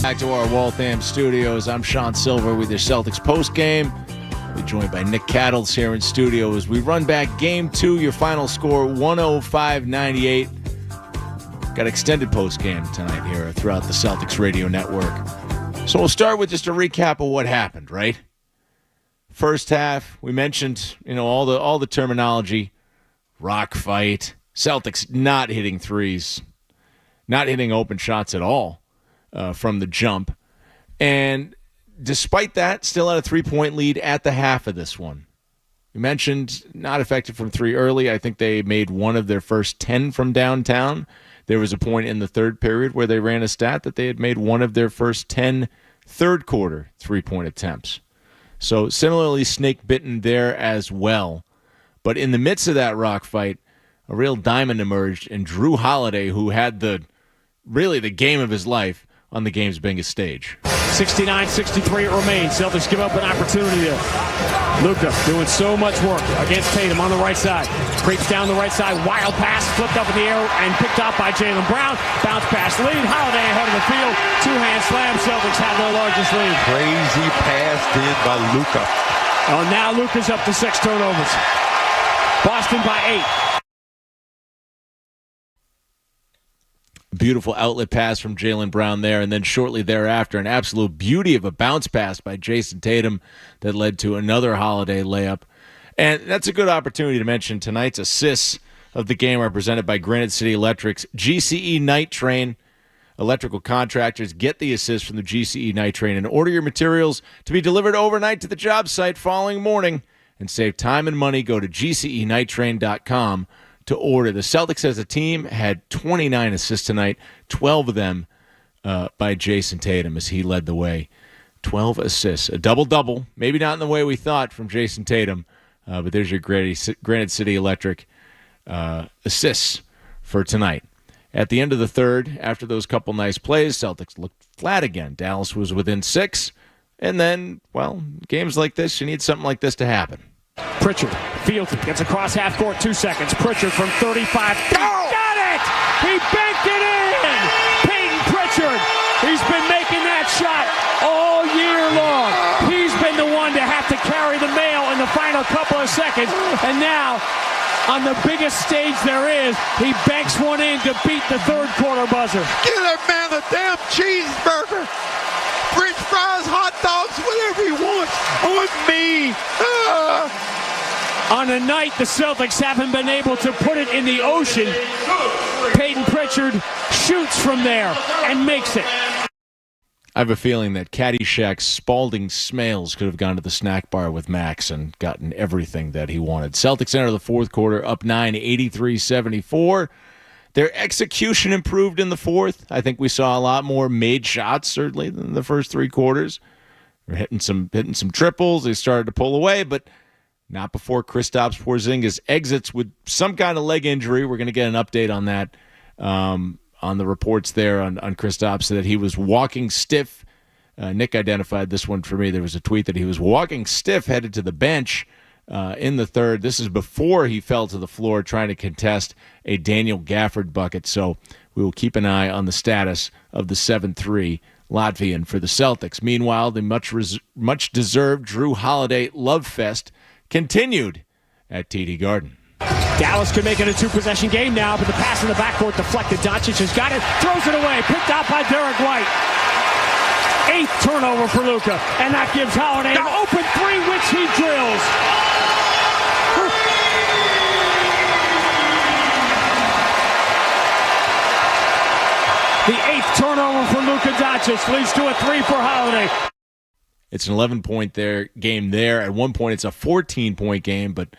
Back to our Waltham studios. I'm Sean Sylver with your Celtics Postgame. We're joined by Nick Cattles here in studio as we run back Game 2. Your final score, 105-98. Got extended postgame tonight here throughout the Celtics radio network. So we'll start with just a recap of what happened, right? First half, we mentioned, all the terminology. Rock fight. Celtics not hitting threes. Not hitting open shots at all from the jump. And despite that, still had a 3-point lead at the half of this one. We mentioned not effective from three early. I think they made one of their first 10 from downtown. There was a point in the third period where they ran a stat that they had made one of their first 10 third-quarter three-point attempts. So similarly snake-bitten there as well. But in the midst of that rock fight, a real diamond emerged in Drew Holiday, who had the game of his life on the game's biggest stage. 69-63 it remains. Celtics give up an opportunity there. Luka doing so much work against Tatum on the right side. Creeps down the right side. Wild pass, flipped up in the air and picked up by Jaylen Brown. Bounce pass lead. Holiday ahead of the field. Two-hand slam. Celtics have their largest lead. Crazy pass did by Luka. Oh, now Luka's up to 6 turnovers. Boston by 8. Beautiful outlet pass from Jaylen Brown there, and then shortly thereafter, an absolute beauty of a bounce pass by Jason Tatum that led to another Holiday layup. And that's a good opportunity to mention tonight's assists of the game are presented by Granite City Electric's GCE Night Train. Electrical contractors get the assist from the GCE Night Train and order your materials to be delivered overnight to the job site following morning. And save time and money. Go to GCEnighttrain.com to order. The Celtics as a team had 29 assists tonight, 12 of them by Jason Tatum as he led the way. 12 assists, a double-double, maybe not in the way we thought from Jason Tatum, but there's your Granite City Electric assists for tonight. At the end of the third, after those couple nice plays, Celtics looked flat again. Dallas was within 6, and then, games like this, you need something like this to happen. Pritchard fields it, gets across half court, 2 seconds. Pritchard from 35 feet. Got it! He banked it in! Peyton Pritchard, he's been making that shot all year long. He's been the one to have to carry the mail in the final couple of seconds. And now, on the biggest stage there is, he banks one in to beat the third quarter buzzer. Give that man a damn cheeseburger. French fries, hot dogs, whatever he wants on me. On a night the Celtics haven't been able to put it in the ocean, Peyton Pritchard shoots from there and makes it. I have a feeling that Caddyshack's Spalding Smales could have gone to the snack bar with Max and gotten everything that he wanted. Celtics enter the fourth quarter up 9, 83-74. Their execution improved in the fourth. I think we saw a lot more made shots, certainly, than the first three quarters. They're hitting some triples. They started to pull away, but not before Kristaps Porzingis exits with some kind of leg injury. We're going to get an update on that on the reports there on Kristaps, that he was walking stiff. Nick identified this one for me. There was a tweet that he was walking stiff, headed to the bench in the third. This is before he fell to the floor trying to contest a Daniel Gafford bucket. So we will keep an eye on the status of the 7-3 Latvian for the Celtics. Meanwhile, the much-deserved Drew Holiday love fest continued at TD Garden. Dallas could make it a two-possession game now, but the pass in the backcourt deflected. Doncic has got it, throws it away, picked out by Derek White. 8th turnover for Luka, and that gives Holiday an open three, which he drills. The 8th turnover for Luka Doncic leads to a 3 for Holiday. It's an 11-point game there. At one point, it's a 14-point game, but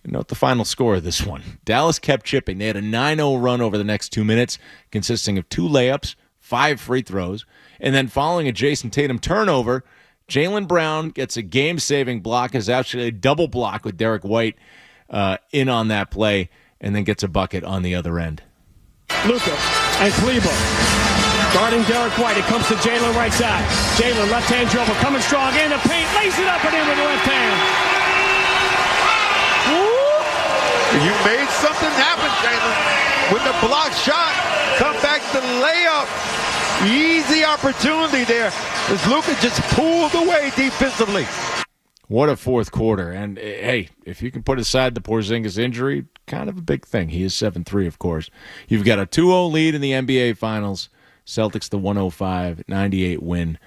note the final score of this one. Dallas kept chipping. They had a 9-0 run over the next 2 minutes, consisting of 2 layups, 5 free throws, and then following a Jason Tatum turnover, Jaylen Brown gets a game-saving block, is actually a double block with Derek White in on that play, and then gets a bucket on the other end. Luka and Kleber guarding Derek White. It comes to Jaylen right side. Jaylen left-hand dribble, coming strong in the paint, lays it up and in with the left hand. You made something happen, Jaylen. With the block shot, come back to layup. Easy opportunity there as Luka just pulled away defensively. What a fourth quarter. And, hey, if you can put aside the Porzingis injury, kind of a big thing. He is 7-3, of course. You've got a 2-0 lead in the NBA Finals. Celtics, the 105-98 win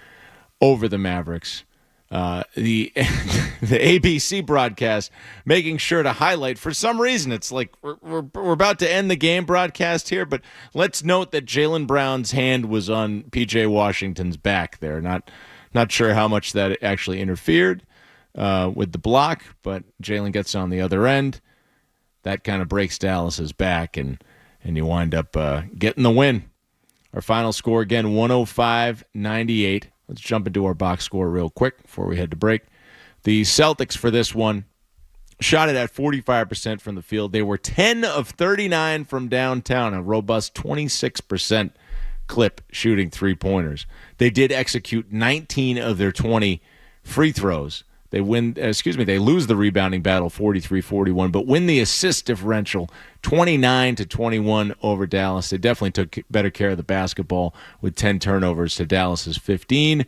over the Mavericks. The ABC broadcast making sure to highlight, for some reason, it's like we're about to end the game broadcast here, but let's note that Jaylen Brown's hand was on P.J. Washington's back there. Not sure how much that actually interfered with the block, but Jaylen gets on the other end. That kind of breaks Dallas's back, and you wind up getting the win. Our final score, again, 105-98. Let's jump into our box score real quick before we head to break. The Celtics for this one shot it at 45% from the field. They were 10 of 39 from downtown, a robust 26% clip shooting three-pointers. They did execute 19 of their 20 free throws. They lose the rebounding battle 43-41, but win the assist differential 29-21 over Dallas. They definitely took better care of the basketball with 10 turnovers to Dallas's 15.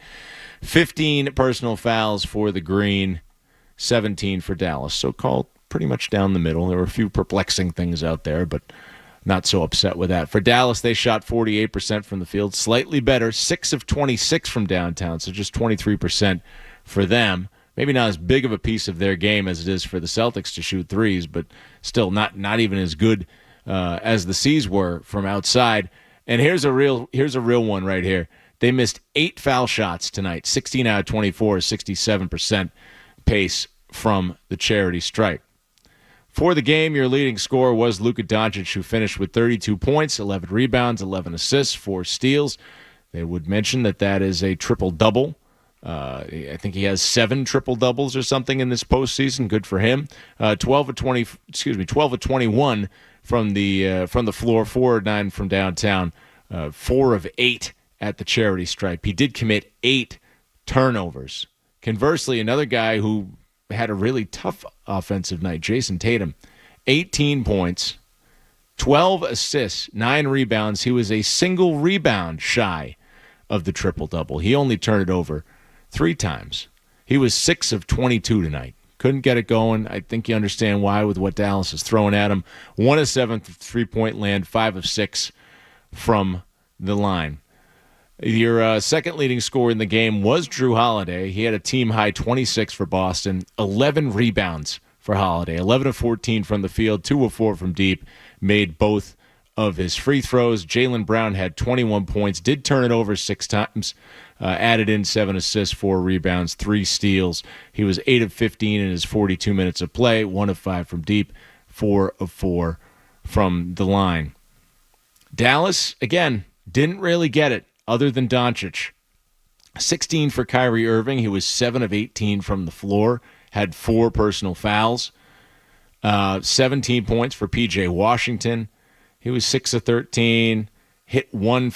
15 personal fouls for the Green, 17 for Dallas. So called pretty much down the middle. There were a few perplexing things out there, but not so upset with that. For Dallas, they shot 48% from the field, slightly better, 6 of 26 from downtown, so just 23% for them. Maybe not as big of a piece of their game as it is for the Celtics to shoot threes, but still not even as good as the C's were from outside. And here's a real one right here. They missed 8 foul shots tonight, 16 out of 24, 67% pace from the charity stripe. For the game, your leading scorer was Luka Doncic, who finished with 32 points, 11 rebounds, 11 assists, 4 steals. They would mention that is a triple-double. I think he has 7 triple-doubles or something in this postseason. Good for him. 12 of 21 from the floor, 4 of 9 from downtown, 4 of 8 at the charity stripe. He did commit 8 turnovers. Conversely, another guy who had a really tough offensive night, Jason Tatum, 18 points, 12 assists, 9 rebounds. He was a single rebound shy of the triple-double. He only turned it over 3 times. He was 6 of 22 tonight. Couldn't get it going. I think you understand why with what Dallas is throwing at him. 1 of 7 3-point land, 5 of 6 from the line. Your second leading scorer in the game was Drew Holiday. He had a team-high 26 for Boston, 11 rebounds for Holiday, 11 of 14 from the field, 2 of 4 from deep, made both of his free throws. Jaylen Brown had 21 points, did turn it over 6 times, added in 7 assists, 4 rebounds, 3 steals. He was 8 of 15 in his 42 minutes of play, 1 of 5 from deep, 4 of 4 from the line. Dallas, again, didn't really get it other than Doncic. 16 for Kyrie Irving. He was 7 of 18 from the floor, had 4 personal fouls. 17 points for P.J. Washington. He was 6 of 13, hit 1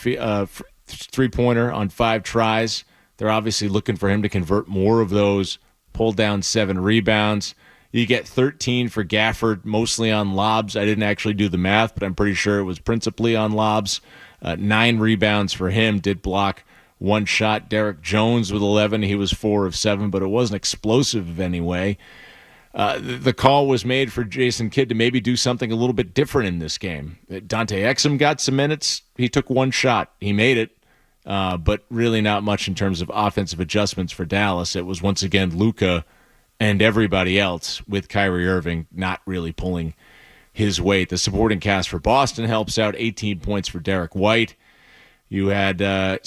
three-pointer on 5 tries. They're obviously looking for him to convert more of those, pulled down 7 rebounds. You get 13 for Gafford, mostly on lobs. I didn't actually do the math, but I'm pretty sure it was principally on lobs. 9 rebounds for him, did block 1 shot. Derek Jones with 11. He was 4 of 7, but it wasn't explosive anyway. The call was made for Jason Kidd to maybe do something a little bit different in this game. Dante Exum got some minutes. He took 1 shot. He made it, but really not much in terms of offensive adjustments for Dallas. It was once again Luka and everybody else, with Kyrie Irving not really pulling his weight. The supporting cast for Boston helps out. 18 points for Derek White. You had 12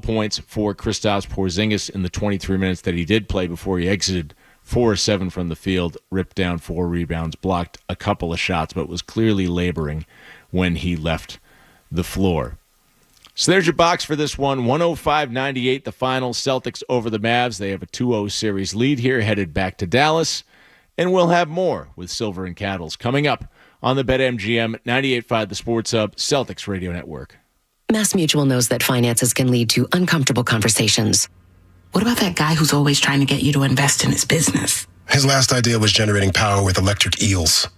points for Kristaps Porzingis in the 23 minutes that he did play before he exited. 4 of 7 from the field, ripped down 4 rebounds, blocked a couple of shots, but was clearly laboring when he left the floor. So there's your box for this one. 105-98, the final. Celtics over the Mavs. They have a 2-0 series lead here, headed back to Dallas. And we'll have more with Sylver and Cattles coming up on the BetMGM 98.5 The Sports Hub Celtics Radio Network. Mass Mutual knows that finances can lead to uncomfortable conversations. What about that guy who's always trying to get you to invest in his business? His last idea was generating power with electric eels.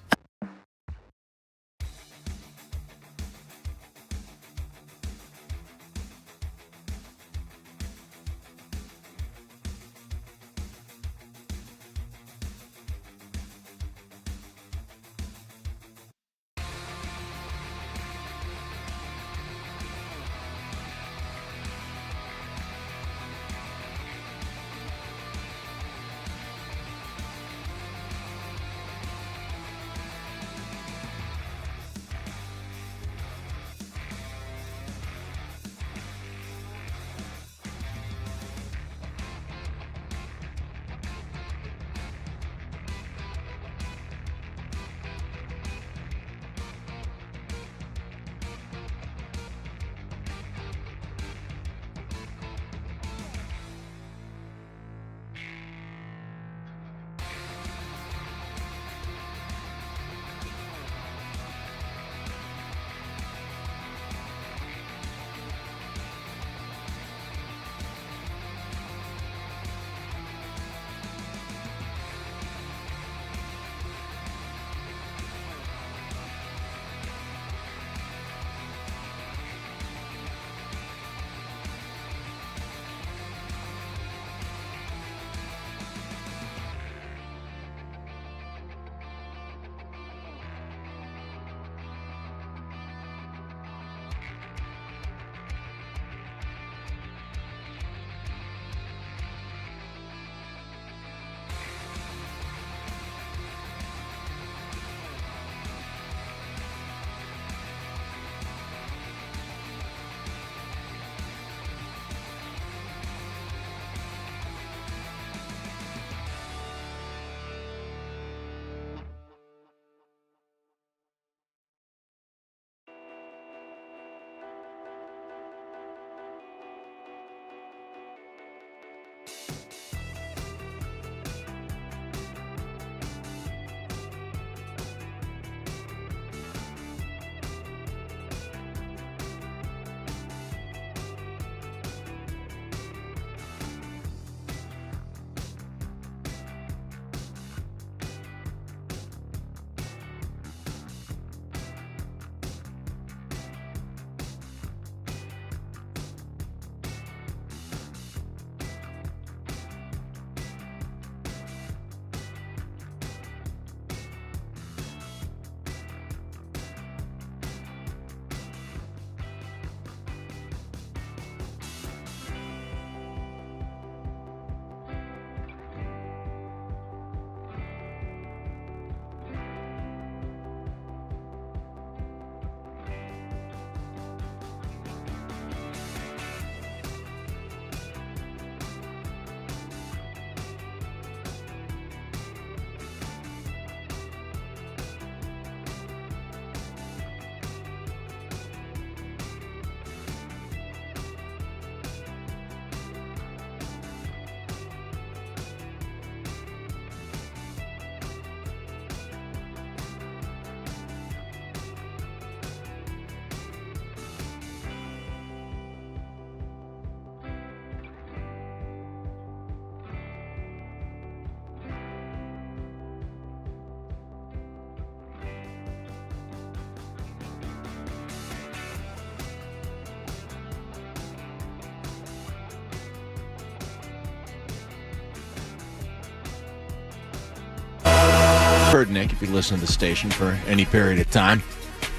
heard Nick if you listen to the station for any period of time.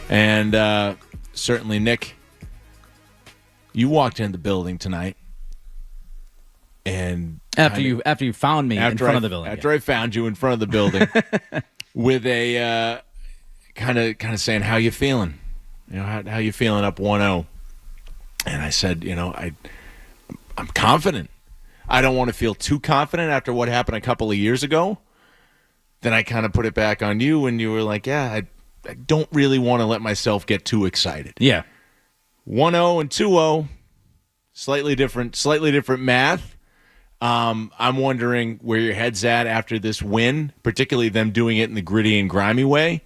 And certainly, Nick, you walked in the building tonight. And after you found me in front of the building. After I found you in front of the building with a kind of saying, how you feeling? How you feeling up 1-0? And I said, I'm confident. I don't want to feel too confident after what happened a couple of years ago. Then I kind of put it back on you, and you were like, yeah, I don't really want to let myself get too excited. Yeah. 1-0 and 2-0, slightly different math. I'm wondering where your head's at after this win, particularly them doing it in the gritty and grimy way,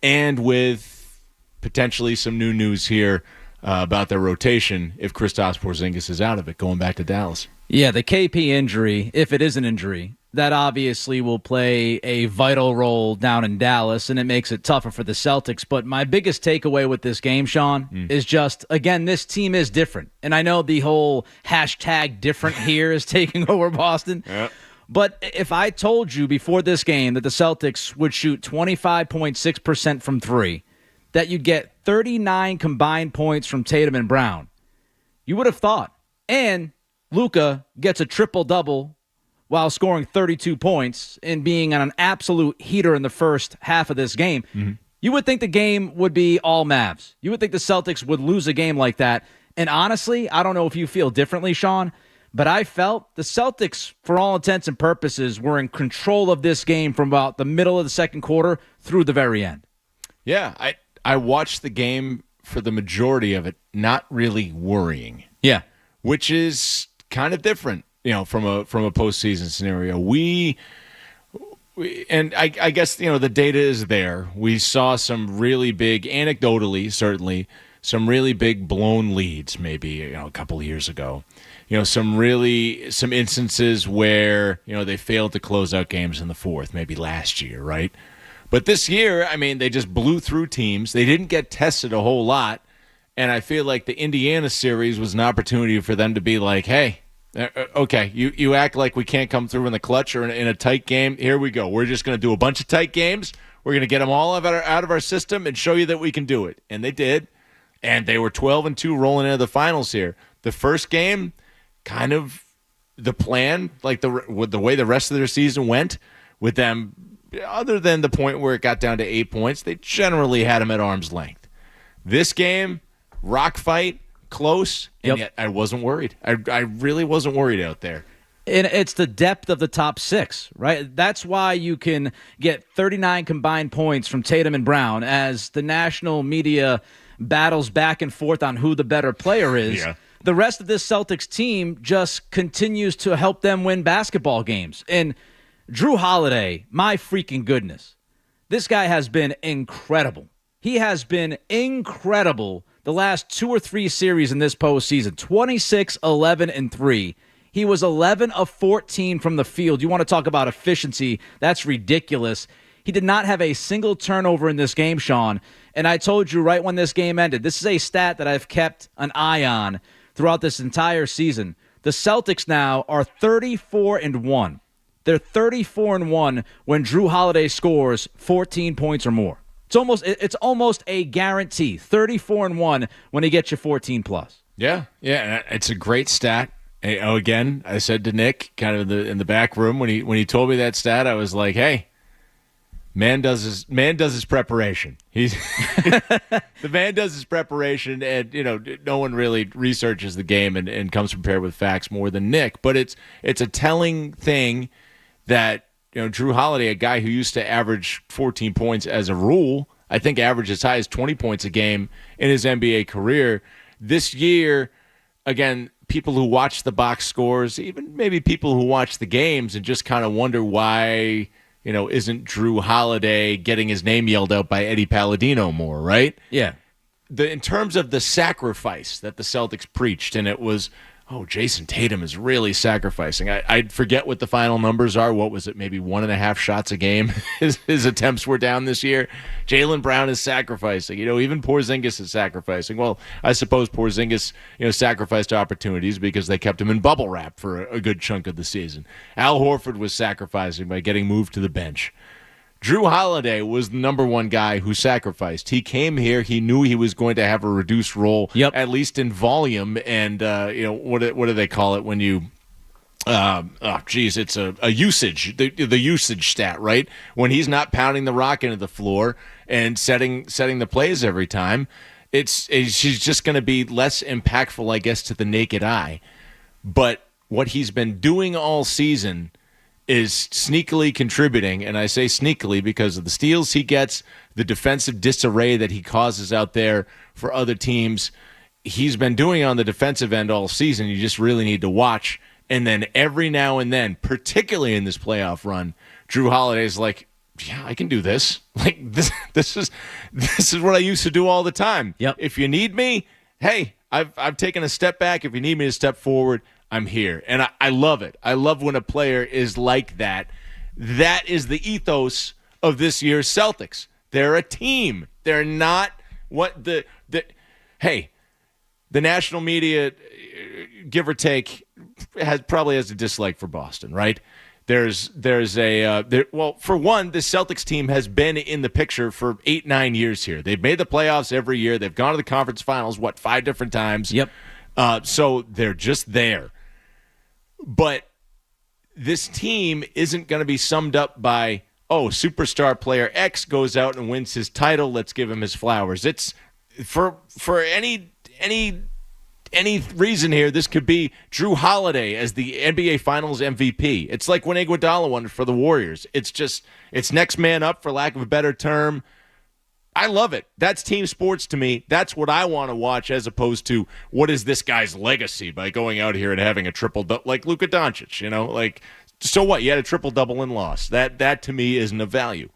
and with potentially some new news here about their rotation if Kristaps Porzingis is out of it, going back to Dallas. Yeah, the KP injury, if it is an injury, that obviously will play a vital role down in Dallas, and it makes it tougher for the Celtics. But my biggest takeaway with this game, Sean, is just, again, this team is different. And I know the whole hashtag different here is taking over Boston. Yep. But if I told you before this game that the Celtics would shoot 25.6% from three, that you'd get 39 combined points from Tatum and Brown, you would have thought. And Luka gets a triple-double while scoring 32 points and being an absolute heater in the first half of this game. Mm-hmm. You would think the game would be all Mavs. You would think the Celtics would lose a game like that. And honestly, I don't know if you feel differently, Sean, but I felt the Celtics, for all intents and purposes, were in control of this game from about the middle of the second quarter through the very end. Yeah, I watched the game for the majority of it, not really worrying. Yeah. Which is kind of different, from a postseason scenario. And I guess, the data is there. We saw some really big, anecdotally, certainly, some really big blown leads maybe, a couple of years ago. Some instances where, they failed to close out games in the fourth, maybe last year, right? But this year, they just blew through teams. They didn't get tested a whole lot. And I feel like the Indiana series was an opportunity for them to be like, hey, okay, you act like we can't come through in the clutch or in a tight game. Here we go. We're just going to do a bunch of tight games. We're going to get them all out of our system and show you that we can do it. And they did. And they were 12-2 rolling into the finals here. The first game, kind of the plan, like with the way the rest of their season went with them, other than the point where it got down to 8 points, they generally had them at arm's length. This game, rock fight, close, and yet I wasn't worried. I really wasn't worried out there. And it's the depth of the top six, right? That's why you can get 39 combined points from Tatum and Brown as the national media battles back and forth on who the better player is. Yeah. The rest of this Celtics team just continues to help them win basketball games. And Drew Holiday, my freaking goodness, this guy has been incredible. He has been incredible the last 2 or 3 series in this postseason. 26, 11, and 3. He was 11 of 14 from the field. You want to talk about efficiency? That's ridiculous. He did not have a single turnover in this game, Sean. And I told you right when this game ended, this is a stat that I've kept an eye on throughout this entire season. The Celtics now are 34-1. They're 34-1 when Drew Holiday scores 14 points or more. It's almost a guarantee. 34-1 when he gets you 14 plus. Yeah, it's a great stat. Again, I said to Nick, kind of in the back room when he told me that stat, I was like, "Hey, man does his preparation. The man does his preparation, and no one really researches the game and comes prepared with facts more than Nick. But it's a telling thing that." Drew Holiday, a guy who used to average 14 points as a rule, I think averaged as high as 20 points a game in his NBA career. This year, again, people who watch the box scores, even maybe people who watch the games and just kind of wonder why, isn't Drew Holiday getting his name yelled out by Eddie Palladino more, right? Yeah. In terms of the sacrifice that the Celtics preached, and it was, Jason Tatum is really sacrificing. I forget what the final numbers are. What was it? Maybe 1.5 shots a game his attempts were down this year. Jaylen Brown is sacrificing. Even Porzingis is sacrificing. Well, I suppose Porzingis, sacrificed opportunities because they kept him in bubble wrap for a good chunk of the season. Al Horford was sacrificing by getting moved to the bench. Drew Holiday was the number one guy who sacrificed. He came here. He knew he was going to have a reduced role, at least in volume. And, what do they call it when you it's a usage, the usage stat, right? When he's not pounding the rock into the floor and setting the plays every time, she's just going to be less impactful, I guess, to the naked eye. But what he's been doing all season is sneakily contributing, and I say sneakily because of the steals he gets, the defensive disarray that he causes out there for other teams. He's been doing on the defensive end all season. You just really need to watch. And then every now and then, particularly in this playoff run, Drew Holiday's like, yeah, I can do this. Like this is what I used to do all the time. Yep. If you need me, hey, I've taken a step back. If you need me to step forward, I'm here. And I love it. I love when a player is like that. That is the ethos of this year's Celtics. They're a team. They're not what the national media, give or take, probably has a dislike for Boston, right? For one, the Celtics team has been in the picture for 8-9 years here. They've made the playoffs every year. They've gone to the conference finals, 5 different times? Yep. So they're just there. But this team isn't going to be summed up by, superstar player X goes out and wins his title. Let's give him his flowers. It's for any reason here. This could be Drew Holiday as the NBA Finals MVP. It's like when Iguodala won for the Warriors. It's next man up, for lack of a better term. I love it. That's team sports to me. That's what I want to watch, as opposed to what is this guy's legacy by going out here and having a triple-double, like Luka Doncic, so what? You had a triple-double and lost. That to me isn't of value.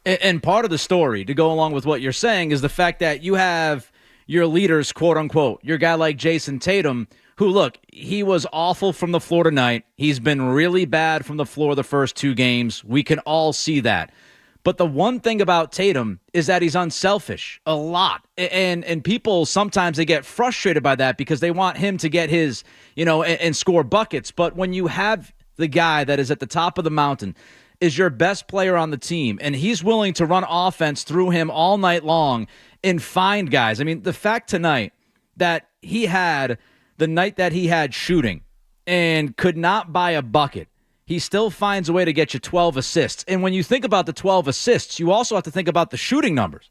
And part of the story, to go along with what you're saying, is the fact that you have your leaders, quote-unquote, your guy like Jason Tatum, who, look, he was awful from the floor tonight. He's been really bad from the floor the first 2 games. We can all see that. But the one thing about Tatum is that he's unselfish a lot. And people, sometimes they get frustrated by that because they want him to get his, and score buckets. But when you have the guy that is at the top of the mountain, is your best player on the team, and he's willing to run offense through him all night long and find guys. I mean, the fact tonight that he had the night that he had shooting and could not buy a bucket, he still finds a way to get you 12 assists. And when you think about the 12 assists, you also have to think about the shooting numbers.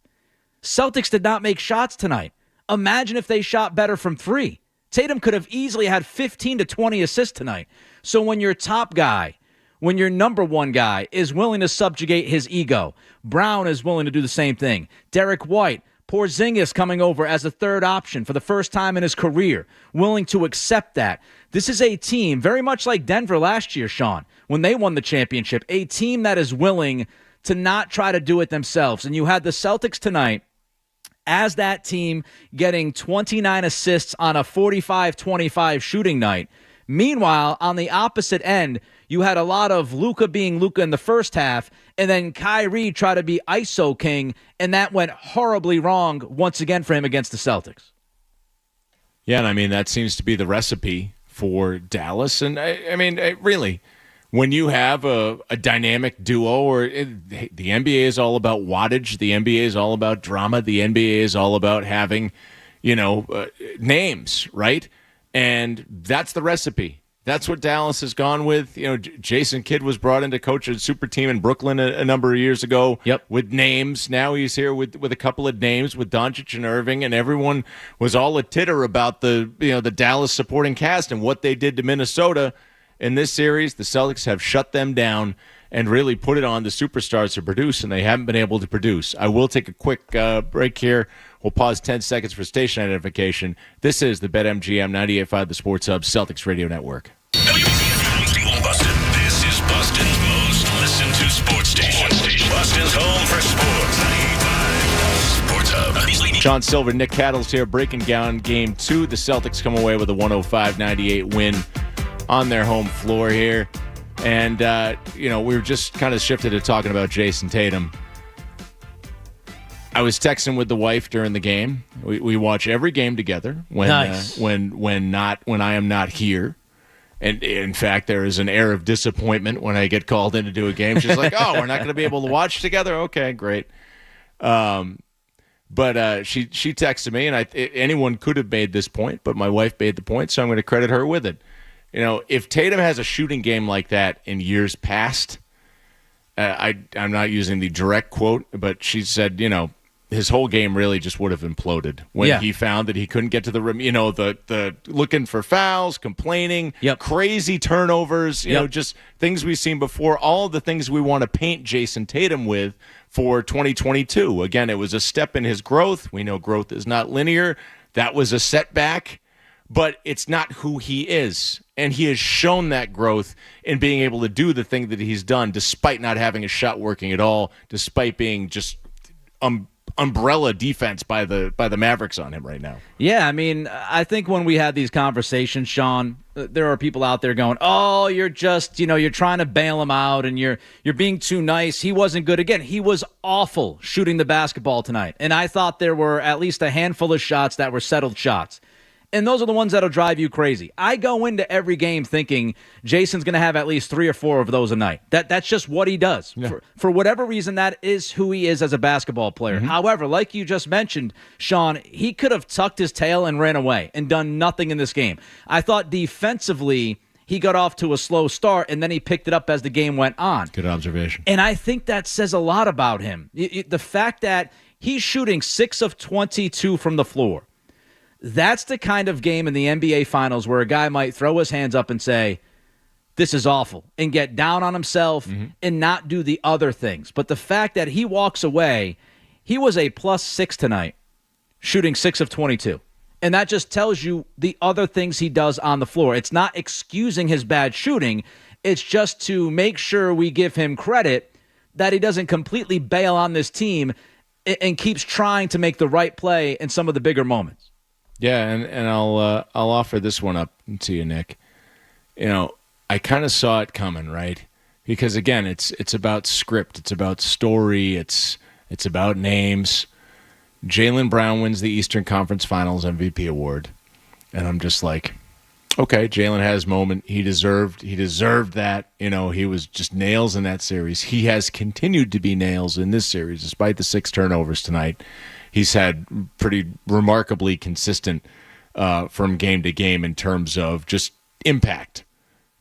Celtics did not make shots tonight. Imagine if they shot better from 3. Tatum could have easily had 15 to 20 assists tonight. So when your top guy, when your number one guy is willing to subjugate his ego, Brown is willing to do the same thing. Derek White, Porzingis coming over as a third option for the first time in his career, willing to accept that. This is a team, very much like Denver last year, Sean, when they won the championship, a team that is willing to not try to do it themselves. And you had the Celtics tonight as that team getting 29 assists on a 45-25 shooting night. Meanwhile, on the opposite end, you had a lot of Luka being Luka in the first half, and then Kyrie try to be ISO king, and that went horribly wrong once again for him against the Celtics. Yeah, and I mean, that seems to be the recipe for Dallas. And I mean, really, when you have a dynamic duo, the NBA is all about wattage, the NBA is all about drama, the NBA is all about having, names, right? And that's the recipe. That's what Dallas has gone with. Jason Kidd was brought in to coach a super team in Brooklyn a number of years ago with names. Now he's here with a couple of names with Doncic and Irving, and everyone was all a titter about the Dallas supporting cast and what they did to Minnesota. In this series, the Celtics have shut them down and really put it on the superstars to produce, and they haven't been able to produce. I will take a quick break here. We'll pause 10 seconds for station identification. This is the BetMGM 98.5 The Sports Hub Celtics Radio Network. Boston. This is Boston's most listened to sports station. Boston's home for sports. 95 Sports Hub. Sean Sylver, Nick Cattles here, breaking down Game 2. The Celtics come away with a 105-98 win on their home floor here. And, we were just kind of shifted to talking about Jason Tatum. I was texting with the wife during the game. We watch every game together when nice. When I am not here. And in fact, there is an air of disappointment when I get called in to do a game. She's like, "Oh, we're not going to be able to watch together." Okay, great. But she texted me, and anyone could have made this point, but my wife made the point, so I'm going to credit her with it. If Tatum has a shooting game like that in years past, I'm not using the direct quote, but she said, his whole game really just would have imploded when he found that he couldn't get to the rim. The looking for fouls, complaining, crazy turnovers, just things we've seen before, all of the things we want to paint Jason Tatum with for 2022. Again, it was a step in his growth. We know growth is not linear. That was a setback, but it's not who he is. And he has shown that growth in being able to do the thing that he's done despite not having a shot working at all, despite being just umbrella defense by the Mavericks on him right now. Yeah, I mean, I think when we had these conversations, Sean, there are people out there going, "Oh, you're just, you're trying to bail him out and you're being too nice. He wasn't good." Again, he was awful shooting the basketball tonight. And I thought there were at least a handful of shots that were settled shots. And those are the ones that'll drive you crazy. I go into every game thinking Jason's going to have at least 3 or 4 of those a night. That's just what he does. Yeah. For whatever reason, that is who he is as a basketball player. Mm-hmm. However, like you just mentioned, Sean, he could have tucked his tail and ran away and done nothing in this game. I thought defensively he got off to a slow start, and then he picked it up as the game went on. Good observation. And I think that says a lot about him. The fact that he's shooting 6 of 22 from the floor. That's the kind of game in the NBA Finals where a guy might throw his hands up and say, "This is awful," and get down on himself and not do the other things. But the fact that he walks away, he was a +6 tonight, shooting 6 of 22. And that just tells you the other things he does on the floor. It's not excusing his bad shooting. It's just to make sure we give him credit that he doesn't completely bail on this team and keeps trying to make the right play in some of the bigger moments. Yeah, and I'll offer this one up to you, Nick. I kind of saw it coming, right? Because again, it's about script, it's about story, it's about names. Jaylen Brown wins the Eastern Conference Finals MVP award, and I'm just like, okay, Jaylen had his moment. He deserved that. He was just nails in that series. He has continued to be nails in this series, despite the 6 turnovers tonight. He's had pretty remarkably consistent from game to game in terms of just impact,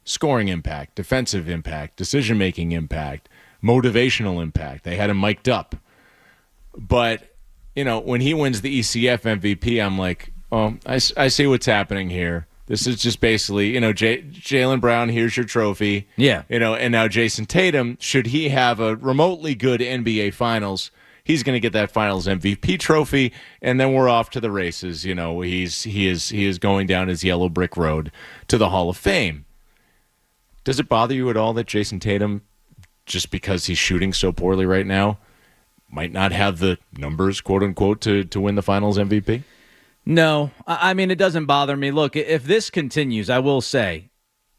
scoring impact, defensive impact, decision-making impact, motivational impact. They had him mic'd up. But, when he wins the ECF MVP, I'm like, oh, I see what's happening here. This is just basically, Jaylen Brown, here's your trophy. Yeah. And now Jason Tatum, should he have a remotely good NBA Finals, he's going to get that Finals MVP trophy, and then we're off to the races. He is going down his yellow brick road to the Hall of Fame. Does it bother you at all that Jason Tatum, just because he's shooting so poorly right now, might not have the numbers, quote unquote, to win the Finals MVP? No, I mean, it doesn't bother me. Look, if this continues, I will say,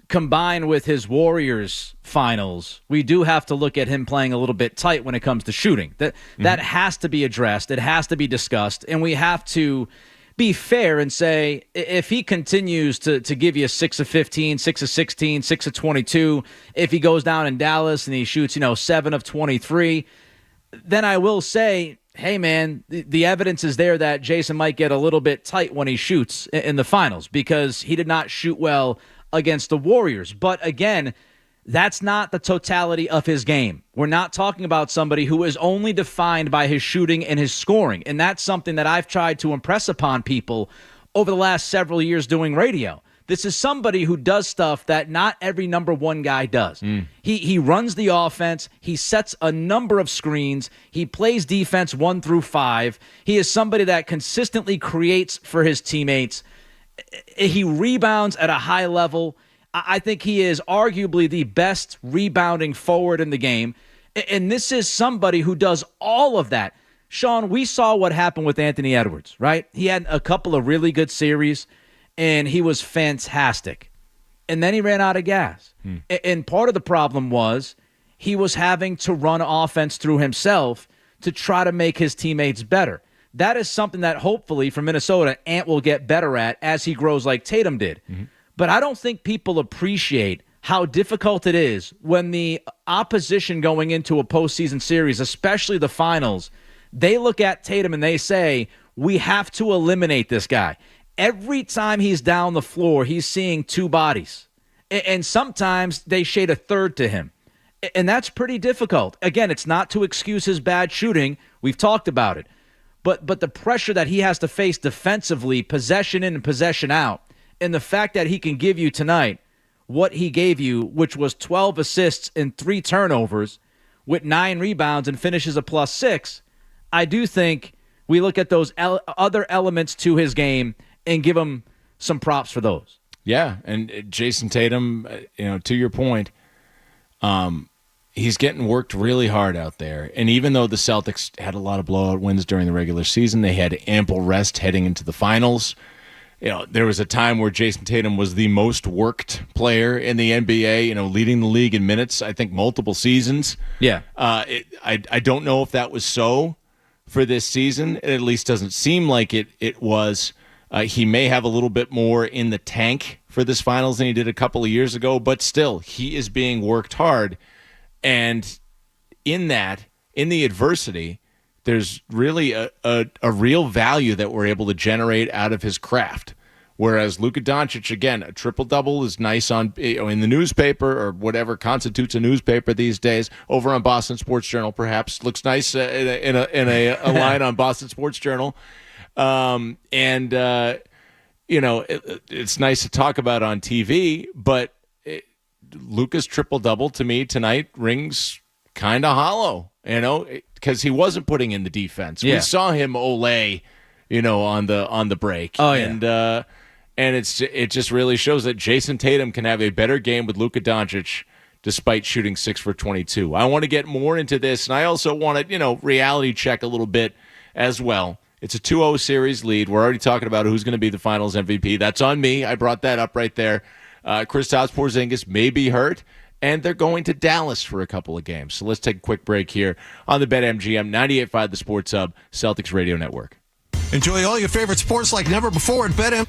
combined with his Warriors finals, we do have to look at him playing a little bit tight when it comes to shooting. That has to be addressed. It has to be discussed. And we have to be fair and say, if he continues to give you 6 of 15, 6 of 16, 6 of 22, if he goes down in Dallas and he shoots, 7 of 23, then I will say, hey, man, the evidence is there that Jason might get a little bit tight when he shoots in the finals because he did not shoot well against the Warriors. But again, that's not the totality of his game. We're not talking about somebody who is only defined by his shooting and his scoring. And that's something that I've tried to impress upon people over the last several years doing radio. This is somebody who does stuff that not every number one guy does. He runs the offense. He sets a number of screens. He plays defense 1 through 5. He is somebody that consistently creates for his teammates. He rebounds at a high level. I think he is arguably the best rebounding forward in the game. And this is somebody who does all of that. Sean, we saw what happened with Anthony Edwards, right? He had a couple of really good series, and he was fantastic. And then he ran out of gas. And part of the problem was he was having to run offense through himself to try to make his teammates better. That is something that hopefully for Minnesota, Ant will get better at as he grows like Tatum did. But I don't think people appreciate how difficult it is when the opposition going into a postseason series, especially the finals, they look at Tatum and they say, we have to eliminate this guy. Every time he's down the floor, he's seeing two bodies. And sometimes they shade a third to him. And that's pretty difficult. Again, it's not to excuse his bad shooting. We've talked about it. But the pressure that he has to face defensively, possession in and possession out, and the fact that he can give you tonight what he gave you, which was 12 assists and 3 turnovers with 9 rebounds and finishes a +6, I do think we look at those other elements to his game and give him some props for those. Yeah, and Jason Tatum, to your point, he's getting worked really hard out there. And even though the Celtics had a lot of blowout wins during the regular season, they had ample rest heading into the finals. There was a time where Jason Tatum was the most worked player in the NBA, leading the league in minutes, I think multiple seasons. Yeah. I don't know if that was so for this season. It at least doesn't seem like it was. He may have a little bit more in the tank for this finals than he did a couple of years ago, but still, he is being worked hard. And in the adversity, there's really a real value that we're able to generate out of his craft. Whereas Luka Doncic, again, a triple-double is nice in the newspaper or whatever constitutes a newspaper these days. Over on Boston Sports Journal, perhaps looks nice in a line on Boston Sports Journal. It's nice to talk about on TV, but Luka's triple-double to me tonight rings kind of hollow, because he wasn't putting in the defense. Yeah. We saw him Olay, on the break. Oh, yeah. And it just really shows that Jason Tatum can have a better game with Luka Doncic despite shooting 6 for 22. I want to get more into this, and I also want to, reality check a little bit as well. It's a 2-0 series lead. We're already talking about who's going to be the finals MVP. That's on me. I brought that up right there. Kristaps Porzingis may be hurt, and they're going to Dallas for a couple of games. So let's take a quick break here on the BetMGM 98.5 The Sports Hub, Celtics Radio Network. Enjoy all your favorite sports like never before at BetMGM.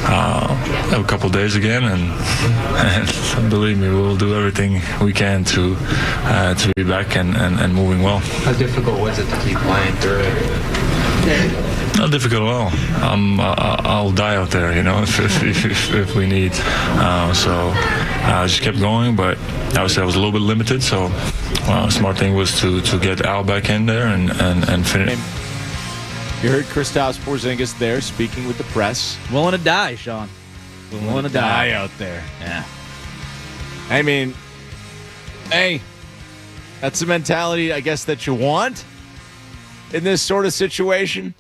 a couple days again, and believe me, we'll do everything we can to be back and moving well. How difficult was it to keep playing through it? Not difficult at all. I'll die out there, if we need. So I just kept going, but obviously I was a little bit limited. So smart thing was to get Al back in there and finish. You heard Kristaps Porzingis there speaking with the press. Willing to die, Sean. Willing to die out there. Yeah. I mean, hey, that's the mentality, I guess, that you want in this sort of situation.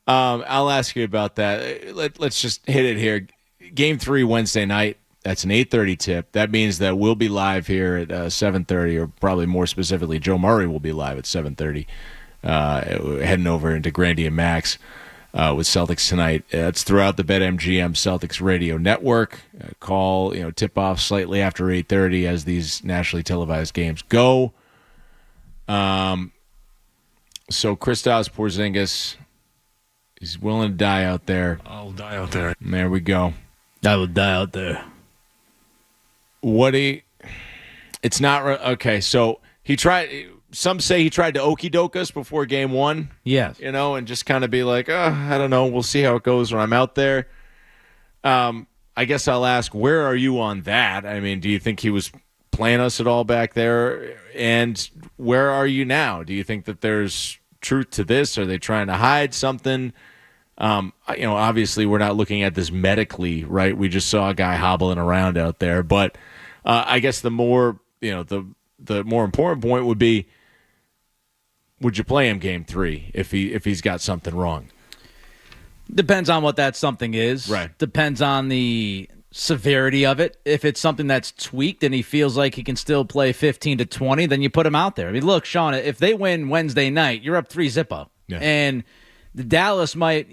I'll ask you about that. Let's just hit it here. Game 3 Wednesday night. That's an 8:30 tip. That means that we'll be live here at 7:30, or probably more specifically, Joe Murray will be live at 7:30, heading over into Grandy and Max with Celtics tonight. It's throughout the BetMGM Celtics radio network. Call, tip off slightly after 8:30 as these nationally televised games go. So Kristaps Porzingis, he's willing to die out there. I'll die out there. And there we go. I will die out there. It's not okay. So he tried. Some say he tried to okey doke us before game 1. Yes. And just kind of be like, I don't know. We'll see how it goes when I'm out there. I guess I'll ask, where are you on that? I mean, do you think he was playing us at all back there? And where are you now? Do you think that there's truth to this? Are they trying to hide something? Obviously we're not looking at this medically, right? We just saw a guy hobbling around out there. But I guess the more, the more important point would be, would you play him game 3 if he's got something wrong? Depends on what that something is. Right. Depends on the severity of it. If it's something that's tweaked and he feels like he can still play 15 to 20, then you put him out there. I mean, look, Sean, if they win Wednesday night, you're up 3-0. Yeah. And the Dallas might,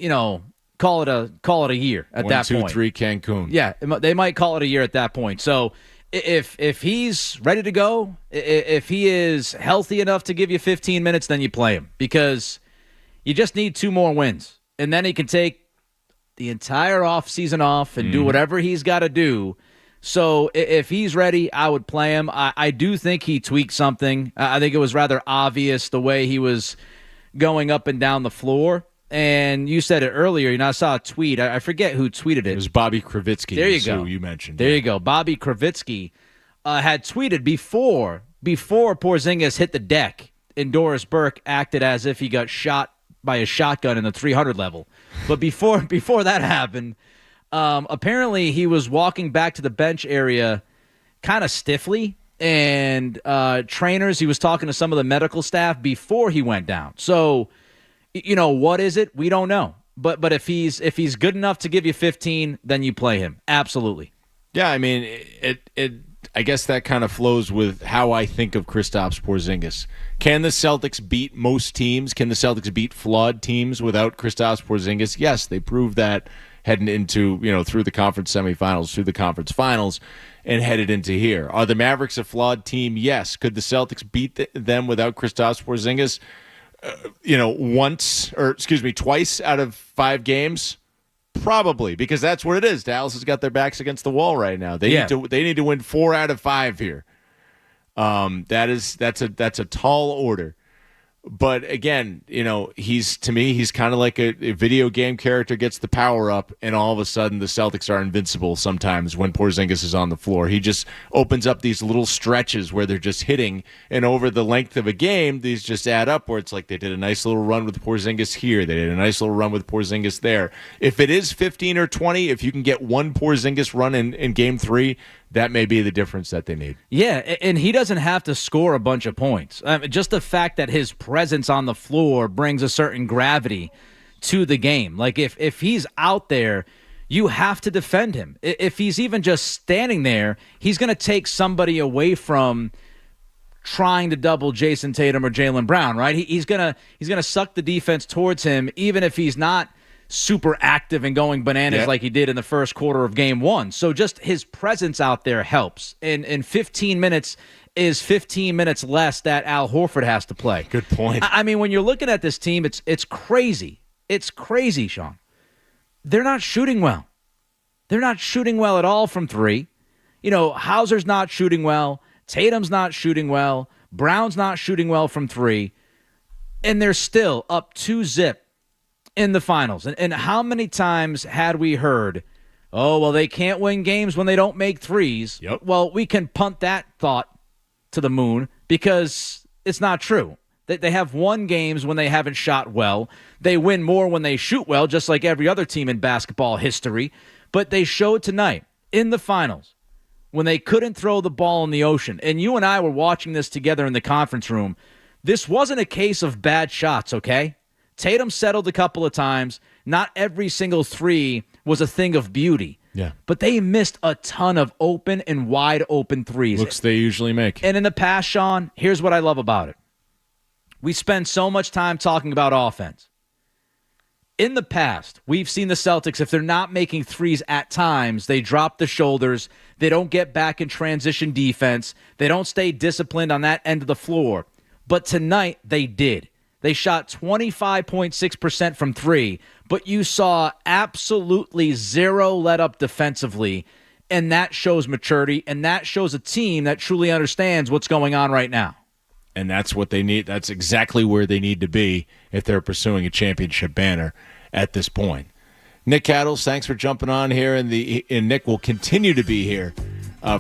call it a year at that point. 1, 2, 3 Cancun. Yeah, they might call it a year at that point. So if he's ready to go, if he is healthy enough to give you 15 minutes, then you play him, because you just need 2 more wins. And then he can take the entire offseason off and do whatever he's got to do. So if he's ready, I would play him. I do think he tweaked something. I think it was rather obvious the way he was going up and down the floor. And you said it earlier. I saw a tweet. I forget who tweeted it. It was Bobby Kravitsky. There you go. Who you mentioned. There you go. Bobby Kravitsky had tweeted before Porzingis hit the deck, and Doris Burke acted as if he got shot by a shotgun in the 300 level. But before that happened, apparently he was walking back to the bench area kind of stiffly, and trainers, he was talking to some of the medical staff before he went down. So, what is it? We don't know. But if he's good enough to give you 15, then you play him. Absolutely. Yeah, I mean, I guess that kind of flows with how I think of Kristaps Porzingis. Can the Celtics beat most teams? Can the Celtics beat flawed teams without Kristaps Porzingis? Yes, they proved that heading into, through the conference semifinals, through the conference finals, and headed into here. Are the Mavericks a flawed team? Yes. Could the Celtics beat them without Kristaps Porzingis? Twice out of 5 games? Probably, because that's what it is. Dallas has got their backs against the wall right now. They need to win 4 out of 5 here. That's a tall order. But again, he's kind of like a video game character gets the power up, and all of a sudden the Celtics are invincible sometimes when Porzingis is on the floor. He just opens up these little stretches where they're just hitting, and over the length of a game, these just add up where it's like they did a nice little run with Porzingis here. They did a nice little run with Porzingis there. If it is 15 or 20, if you can get one Porzingis run in game 3, that may be the difference that they need. Yeah, and he doesn't have to score a bunch of points. Just the fact that his presence on the floor brings a certain gravity to the game. Like, if he's out there, you have to defend him. If he's even just standing there, he's going to take somebody away from trying to double Jason Tatum or Jaylen Brown, right? He's gonna suck the defense towards him, even if he's not super active and going bananas like he did in the first quarter of game 1. So just his presence out there helps. And 15 minutes is 15 minutes less that Al Horford has to play. Good point. I mean, when you're looking at this team, it's crazy. It's crazy, Sean. They're not shooting well. They're not shooting well at all from three. Hauser's not shooting well. Tatum's not shooting well. Brown's not shooting well from three. And they're still up 2-0 in the finals. And how many times had we heard, oh, well, they can't win games when they don't make threes? Yep. Well, we can punt that thought to the moon because it's not true. They have won games when they haven't shot well. They win more when they shoot well, just like every other team in basketball history. But they showed tonight in the finals when they couldn't throw the ball in the ocean. And you and I were watching this together in the conference room. This wasn't a case of bad shots, okay? Tatum settled a couple of times. Not every single three was a thing of beauty. Yeah. But they missed a ton of open and wide open threes. Looks they usually make. And in the past, Sean, here's what I love about it. We spend so much time talking about offense. In the past, we've seen the Celtics, if they're not making threes at times, they drop the shoulders. They don't get back in transition defense. They don't stay disciplined on that end of the floor. But tonight, they did. They shot 25.6% from three, but you saw absolutely zero let up defensively, and that shows maturity, and that shows a team that truly understands what's going on right now. And that's what they need. That's exactly where they need to be if they're pursuing a championship banner at this point. Nick Cattles, thanks for jumping on here, and Nick will continue to be here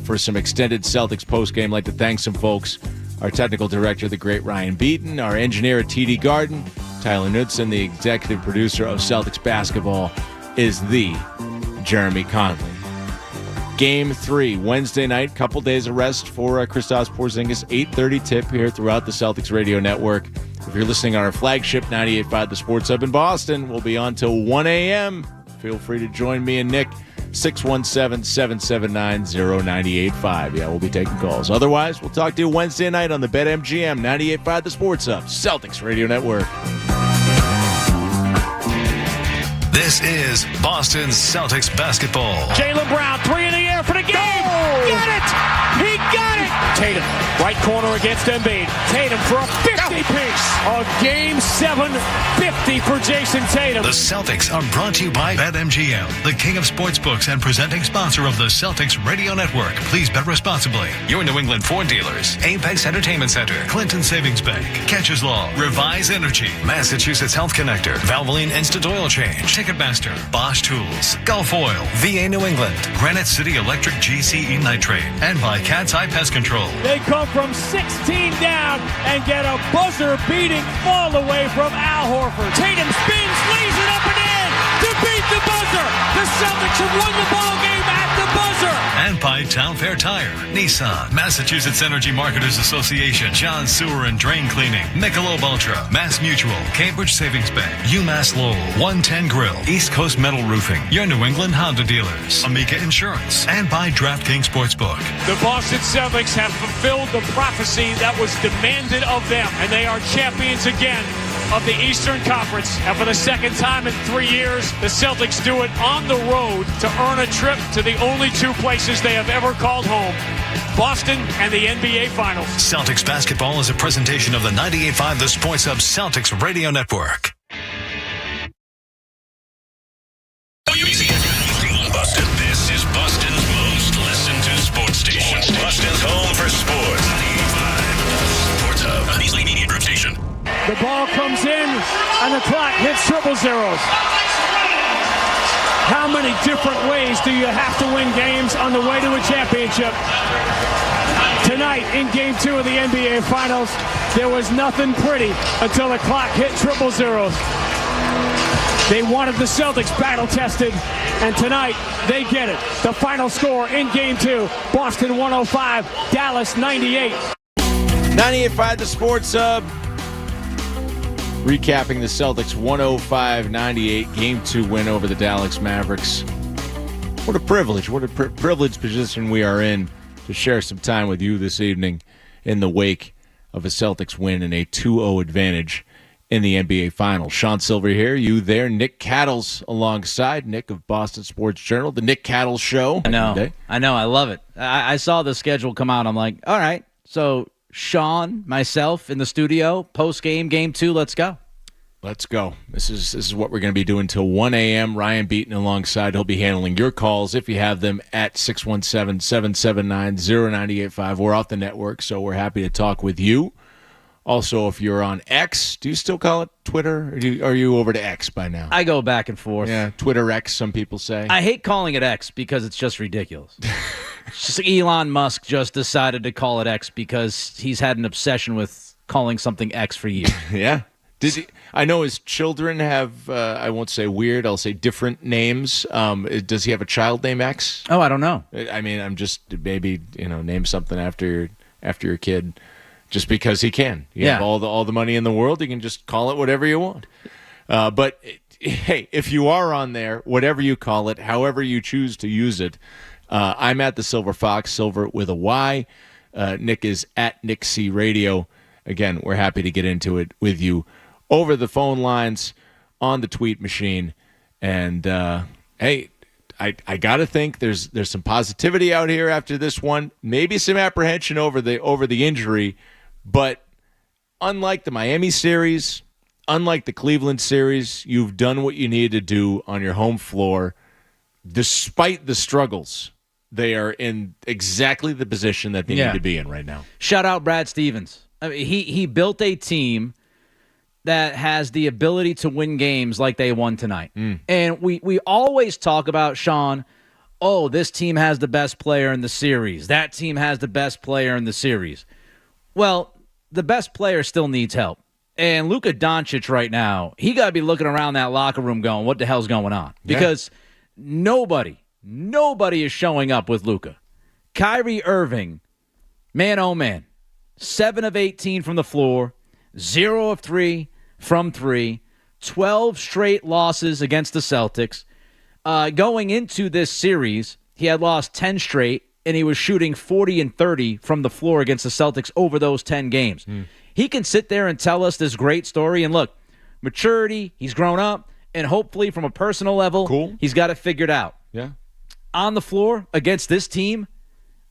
for some extended Celtics postgame. I'd like to thank some folks. Our technical director, the great Ryan Beaton, our engineer at TD Garden, Tyler Knudsen, the executive producer of Celtics basketball is the Jeremy Conley. Game 3, Wednesday night, couple days of rest for Kristaps Porzingis, 8:30 tip here throughout the Celtics radio network. If you're listening on our flagship 98.5 The Sports Hub in Boston, we'll be on till 1 a.m. Feel free to join me and Nick, 617-779-0985. Yeah, we'll be taking calls. Otherwise, we'll talk to you Wednesday night on the BetMGM 98.5 The Sports Hub, Celtics radio network. This is Boston Celtics basketball. Jaylen Brown, three in the air for the game. Got it! He got it! Tatum, right corner against Embiid. Tatum for a 50-piece. A Game 7 50 for Jason Tatum. The Celtics are brought to you by BetMGM, the king of sportsbooks and presenting sponsor of the Celtics Radio Network. Please bet responsibly. Your New England Ford dealers: Apex Entertainment Center, Clinton Savings Bank, Catcher's Law, Revise Energy, Massachusetts Health Connector, Valvoline Instant Oil Change, Ticketmaster, Bosch Tools, Gulf Oil, VA New England, Granite City Electric GCE Nitrate, and by Cat's Eye Pest Control. They come from 16 down and get a buzzer-beating fall away from Al Horford. Tatum spins, lays it up and in to beat the buzzer. The Celtics have won the ball game at the buzzer. And by Town Fair Tire, Nissan, Massachusetts Energy Marketers Association, John Sewer and Drain Cleaning, Michelob Ultra, Mass Mutual, Cambridge Savings Bank, UMass Lowell, 110 Grill, East Coast Metal Roofing, your New England Honda dealers, Amica Insurance, and by DraftKings Sportsbook. The Boston Celtics have fulfilled the prophecy that was demanded of them, and they are champions again of the Eastern Conference. And for the second time in 3 years, the Celtics do it on the road to earn a trip to the only two places they have ever called home: Boston and the NBA Finals. Celtics basketball is a presentation of the 98.5 The Sports Hub Celtics Radio Network. Boston. This is Boston's most listened to sports station. Boston's home for sports. 98.5 Sports Hub. An Easley Media Group station. The ball comes in, and the clock hits triple zeros. How many different ways do you have to win games on the way to a championship? Tonight, in Game 2 of the NBA Finals, there was nothing pretty until the clock hit triple zeros. They wanted the Celtics battle-tested, and tonight they get it. The final score in Game 2, Boston 105, Dallas 98. 98.5 The Sports Hub. Recapping the Celtics' 105-98 Game 2 win over the Dallas Mavericks. What a privilege. What a privileged position we are in to share some time with you this evening in the wake of a Celtics win and a 2-0 advantage in the NBA Finals. Sean Sylver here, you there. Nick Cattles alongside Nick of Boston Sports Journal, the Nick Cattles Show. I know. I love it. I saw the schedule come out. I'm like, all right, so Sean, myself in the studio, post-game, Game 2, let's go. Let's go. This is what we're going to be doing till 1 a.m. Ryan Beaton alongside. He'll be handling your calls if you have them at 617-779-0985. We're off the network, so we're happy to talk with you. Also, if you're on X, do you still call it Twitter? Or are you over to X by now? I go back and forth. Yeah, Twitter X, some people say. I hate calling it X because it's just ridiculous. It's just Elon Musk just decided to call it X because he's had an obsession with calling something X for years. Yeah. I know his children have, I won't say weird, I'll say different names. Does he have a child named X? Oh, I don't know. I mean, I'm just maybe, name something after your kid just because he can. You have all the money in the world, you can just call it whatever you want. But, hey, if you are on there, whatever you call it, however you choose to use it, I'm at the Sylver Fox, Sylver with a Y. Nick is at Nick C Radio. Again, we're happy to get into it with you over the phone lines, on the tweet machine. And, hey, I got to think there's some positivity out here after this one. Maybe some apprehension over the injury. But unlike the Miami series, unlike the Cleveland series, you've done what you needed to do on your home floor. Despite the struggles, they are in exactly the position that they need to be in right now. Shout out Brad Stevens. I mean, he built a team that has the ability to win games like they won tonight. And we always talk about, Sean, this team has the best player in the series. That team has the best player in the series. Well, the best player still needs help. And Luka Doncic right now, he got to be looking around that locker room going, what the hell's going on? Because nobody is showing up with Luka. Kyrie Irving, man, oh man, 7 of 18 from the floor, 0 of 3 from 3, 12 straight losses against the Celtics. Going into this series, he had lost 10 straight, and he was shooting 40 and 30 from the floor against the Celtics over those 10 games. He can sit there and tell us this great story, and look, maturity, he's grown up, and hopefully from a personal level, he's got it figured out. Yeah. On the floor against this team,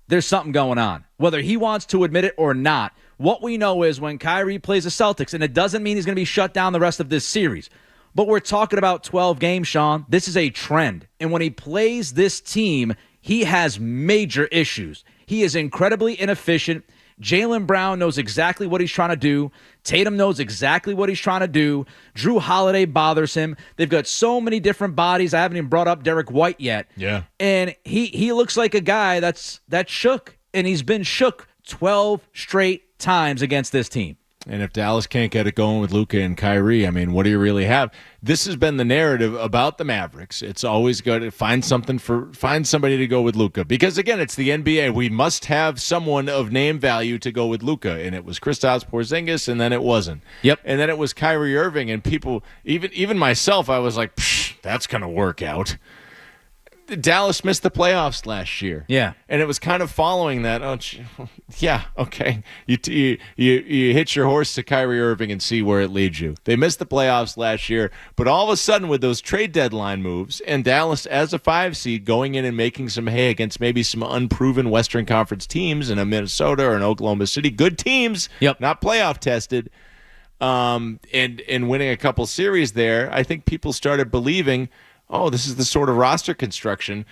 there's something going on. Whether he wants to admit it or not, what we know is when Kyrie plays the Celtics, and it doesn't mean he's going to be shut down the rest of this series, but we're talking about 12 games, Sean. This is a trend. And when he plays this team, he has major issues. He is incredibly inefficient. Jaylen Brown knows exactly what he's trying to do. Tatum knows exactly what he's trying to do. Drew Holiday bothers him. They've got so many different bodies. I haven't even brought up Derek White yet. Yeah. And he looks like a guy that's shook, and he's been shook 12 straight times against this team. And if Dallas can't get it going with Luka and Kyrie, I mean, what do you really have? This has been the narrative about the Mavericks. It's always got to find somebody to go with Luka. Because, again, it's the NBA. We must have someone of name value to go with Luka. And it was Kristaps Porzingis, and then it wasn't. Yep. And then it was Kyrie Irving. And people, even myself, I was like, that's going to work out. Dallas missed the playoffs last year. Yeah. And it was kind of following that. Yeah, okay. You hitch your horse to Kyrie Irving and see where it leads you. They missed the playoffs last year, but all of a sudden with those trade deadline moves and Dallas as a 5 seed going in and making some hay against maybe some unproven Western Conference teams in a Minnesota or an Oklahoma City, good teams, not playoff tested, and winning a couple series there, I think people started believing, this is the sort of roster construction.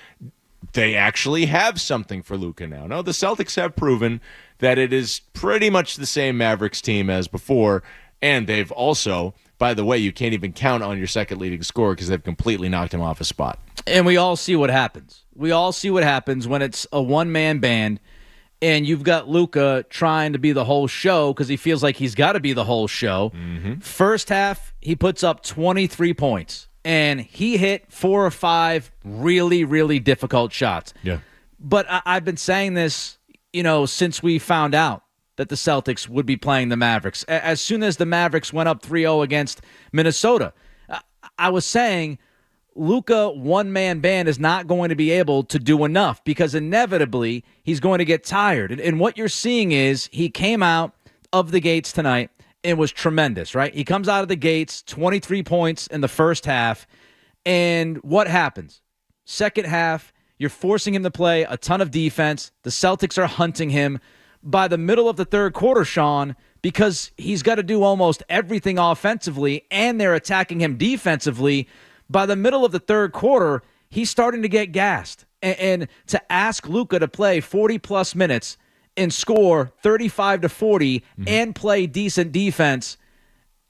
They actually have something for Luka now. No, the Celtics have proven that it is pretty much the same Mavericks team as before, and they've also, by the way, you can't even count on your second leading scorer because they've completely knocked him off a spot. And we all see what happens. We all see what happens when it's a one-man band and you've got Luka trying to be the whole show because he feels like he's got to be the whole show. Mm-hmm. First half, he puts up 23 points. And he hit 4 or 5 really, really difficult shots. Yeah. But I've been saying this, since we found out that the Celtics would be playing the Mavericks. As soon as the Mavericks went up 3-0 against Minnesota, I was saying Luka one-man band is not going to be able to do enough because inevitably he's going to get tired. And what you're seeing is he came out of the gates tonight. It was tremendous, right? He comes out of the gates, 23 points in the first half, and what happens? Second half, you're forcing him to play a ton of defense. The Celtics are hunting him, by the middle of the third quarter, Sean, because he's got to do almost everything offensively, and they're attacking him defensively. By the middle of the third quarter, he's starting to get gassed. And to ask Luka to play 40-plus minutes and score 35 to 40 and play decent defense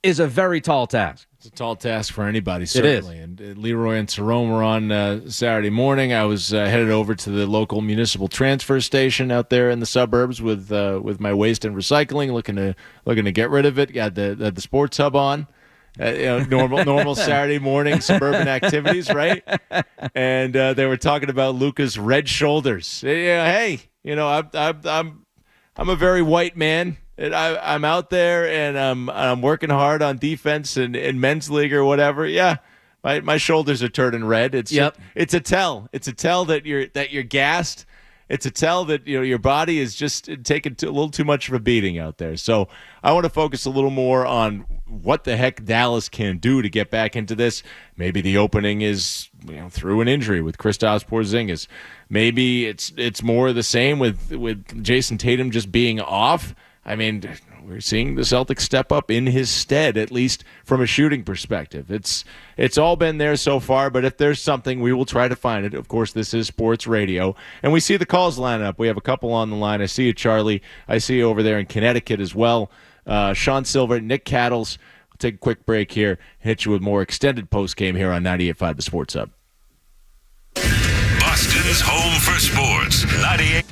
is a very tall task. It's a tall task for anybody, certainly. And Leroy and Tyrone were on Saturday morning. I was headed over to the local municipal transfer station out there in the suburbs with my waste and recycling, looking to get rid of it. Got the sports hub on. Normal Saturday morning suburban activities, right? And they were talking about Luka's red shoulders. Hey, I'm a very white man. And I'm out there and I'm working hard on defense and in men's league or whatever. Yeah, my shoulders are turning red. It's a tell. It's a tell that you're gassed. It's a tell that your body is just taking a little too much of a beating out there. So I want to focus a little more on what the heck Dallas can do to get back into this. Maybe the opening is through an injury with Kristaps Porzingis. Maybe it's more of the same with Jason Tatum just being off. I mean, we're seeing the Celtics step up in his stead, at least from a shooting perspective. It's all been there so far, but if there's something, we will try to find it. Of course, this is sports radio, and we see the calls line up. We have a couple on the line. I see you, Charlie. I see you over there in Connecticut as well. Sean Sylver, Nick Cattles. We'll take a quick break here, hit you with more extended post-game here on 98.5 The Sports Hub. Boston's home for sports, 98.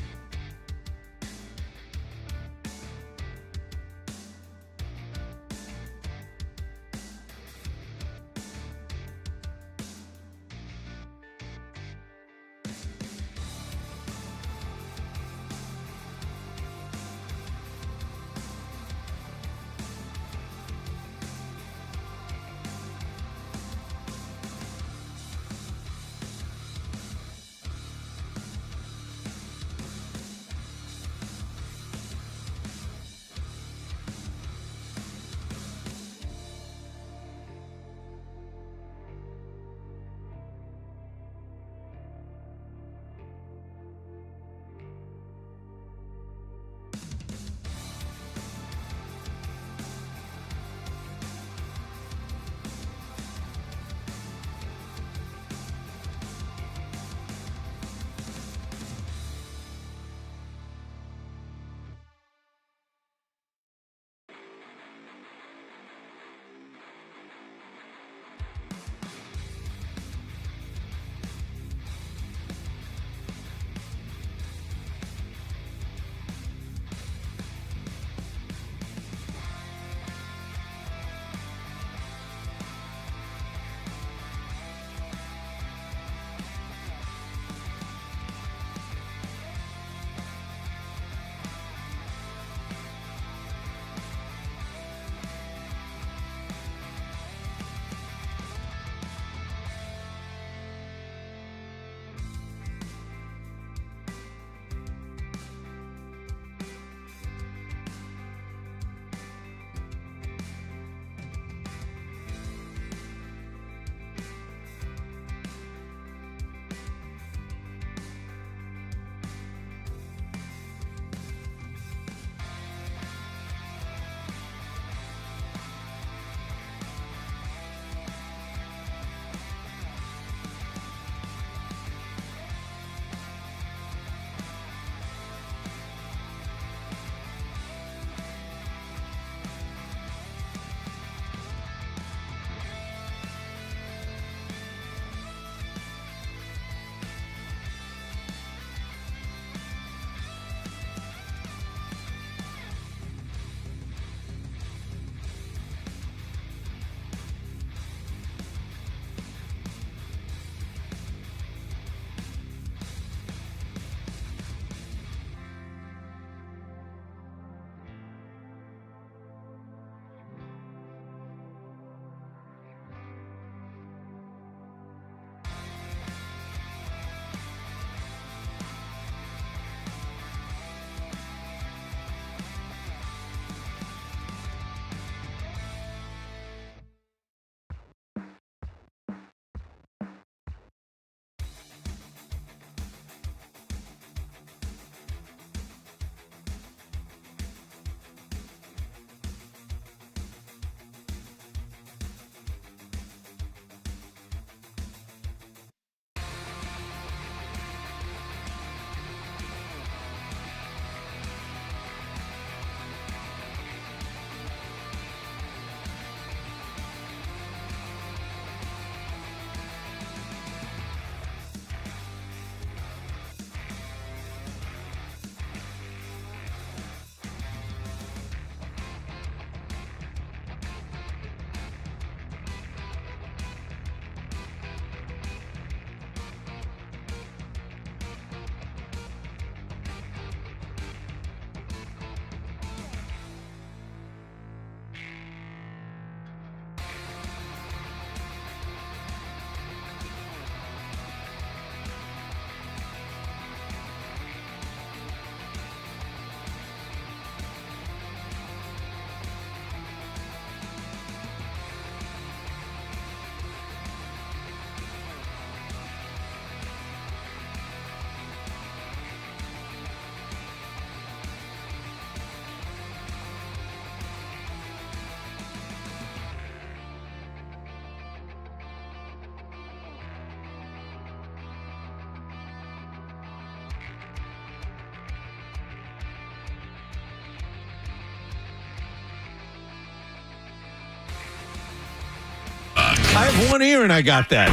I have one ear and I got that.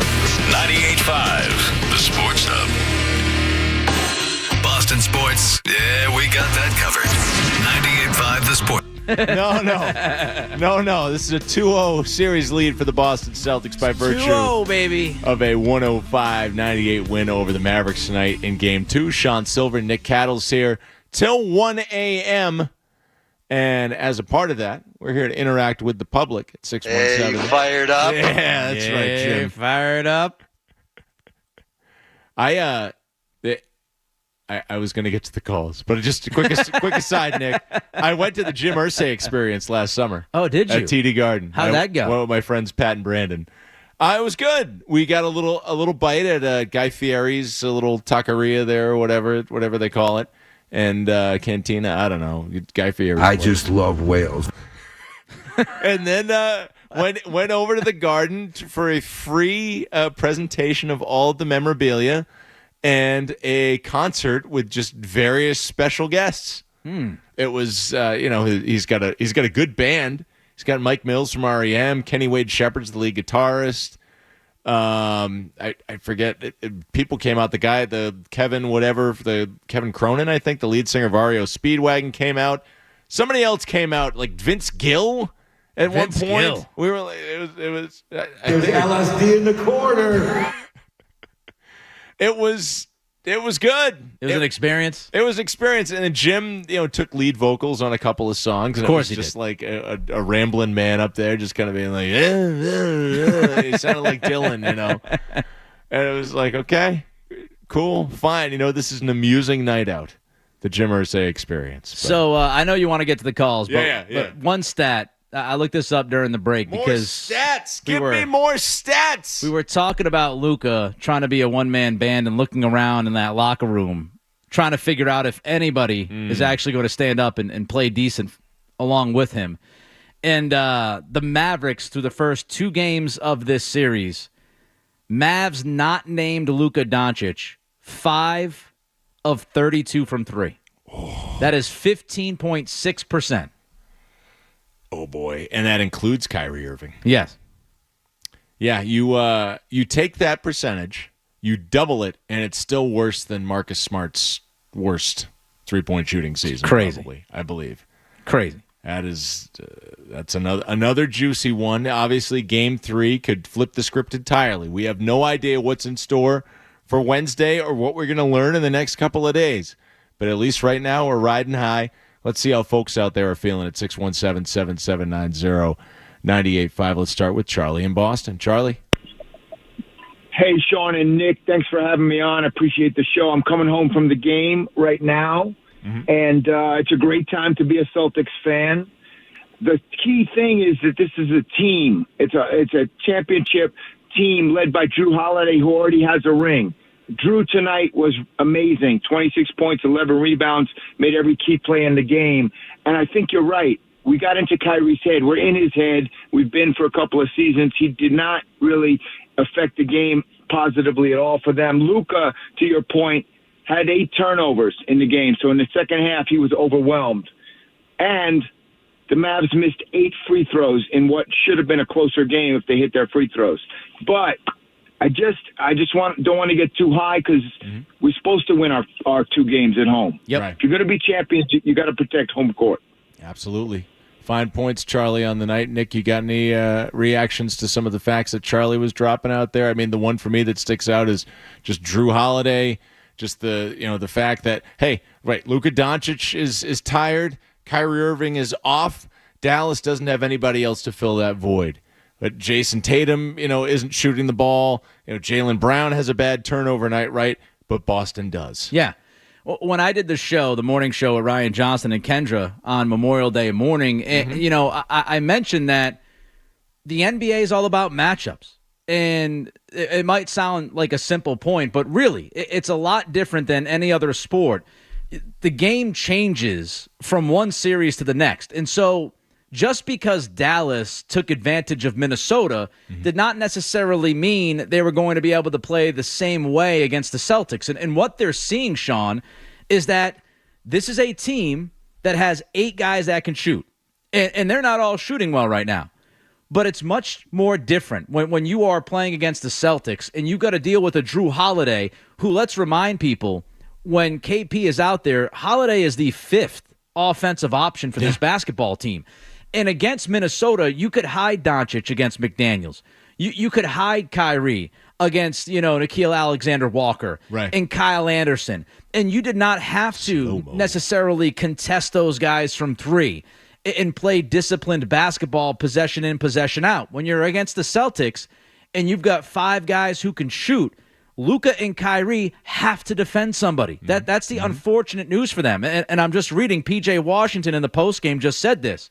98.5, the Sports Hub. Boston sports, yeah, we got that covered. 98.5, the Sports. No. This is a 2-0 series lead for the Boston Celtics by virtue 2-0, baby. of a 105-98 win over the Mavericks tonight in Game 2. Sean Sylver, Nick Cattles here till 1 a.m. And as a part of that, we're here to interact with the public at 617. Hey, fired up? Yeah, that's right, Jim. Fired up. I was going to get to the calls, but just a quick aside, Nick. I went to the Jim Irsay experience last summer. Oh, did you? At TD Garden. How'd that go? Went with my friends Pat and Brandon. It was good. We got a little bite at Guy Fieri's, a little taqueria there, or whatever they call it, and cantina. I don't know. Guy Fieri. I just love whales. And then went over to the Garden for a free presentation of all of the memorabilia and a concert with just various special guests. It was, he's got a good band. He's got Mike Mills from REM, Kenny Wade Shepherd's the lead guitarist. I forget. People came out. The Kevin Cronin, I think, the lead singer of REO Speedwagon came out. Somebody else came out, like Vince Gill. At one point, Gill. we were like, it was. There's LSD in the corner. It was good. It was an experience. It was an experience, and then Jim, took lead vocals on a couple of songs. And of course, it was just like a rambling man up there, just kind of being like, he sounded like Dylan, And it was like, okay, cool, fine. This is an amusing night out, the Jim Irsay experience. But. So I know you want to get to the calls, but one stat. I looked this up during the break because stats. Give me more stats. We were talking about Luka trying to be a one-man band and looking around in that locker room, trying to figure out if anybody is actually going to stand up and play decent along with him. And the Mavericks, through the first 2 games of this series, Mavs not named Luka Doncic, 5 of 32 from 3. Oh. That is 15.6%. Oh, boy. And that includes Kyrie Irving. Yes. Yeah, you take that percentage, you double it, and it's still worse than Marcus Smart's worst three-point shooting season. Crazy. Probably, I believe. Crazy. That's another juicy one. Obviously, Game 3 could flip the script entirely. We have no idea what's in store for Wednesday or what we're going to learn in the next couple of days. But at least right now, we're riding high. Let's see how folks out there are feeling at 617-7790-98.5. Let's start with Charlie in Boston. Charlie? Hey, Sean and Nick. Thanks for having me on. I appreciate the show. I'm coming home from the game right now, and it's a great time to be a Celtics fan. The key thing is that this is a team. It's a championship team led by Drew Holiday, who already has a ring. Drew tonight was amazing. 26 points, 11 rebounds, made every key play in the game. And I think you're right. We got into Kyrie's head. We're in his head. We've been for a couple of seasons. He did not really affect the game positively at all for them. Luka, to your point, had 8 turnovers in the game. So in the second half, he was overwhelmed. And the Mavs missed 8 free throws in what should have been a closer game if they hit their free throws. But I just don't want to get too high because we're supposed to win our 2 games at home. Yep. Right. If you're going to be champions, you got to protect home court. Absolutely. Fine points, Charlie, on the night. Nick, you got any reactions to some of the facts that Charlie was dropping out there? I mean, the one for me that sticks out is just Drew Holiday, just the fact that, hey, right, Luka Doncic is tired, Kyrie Irving is off, Dallas doesn't have anybody else to fill that void. But Jason Tatum, isn't shooting the ball. Jaylen Brown has a bad turnover night, right? But Boston does. Yeah. When I did the morning show with Ryan Johnson and Kendra on Memorial Day morning, I mentioned that the NBA is all about matchups. And it might sound like a simple point, but really, it's a lot different than any other sport. The game changes from one series to the next. And so just because Dallas took advantage of Minnesota did not necessarily mean they were going to be able to play the same way against the Celtics. And what they're seeing, Sean, is that this is a team that has 8 guys that can shoot. And they're not all shooting well right now. But it's much more different when you are playing against the Celtics and you got to deal with a Drew Holiday who, let's remind people, when KP is out there, Holiday is the 5th offensive option for this basketball team. And against Minnesota, you could hide Doncic against McDaniels. You could hide Kyrie against, Nickeil Alexander-Walker and Kyle Anderson. And you did not have to necessarily contest those guys from 3 and play disciplined basketball possession in, possession out. When you're against the Celtics and you've got 5 guys who can shoot, Luka and Kyrie have to defend somebody. That's the unfortunate news for them. And I'm just reading P.J. Washington in the postgame just said this.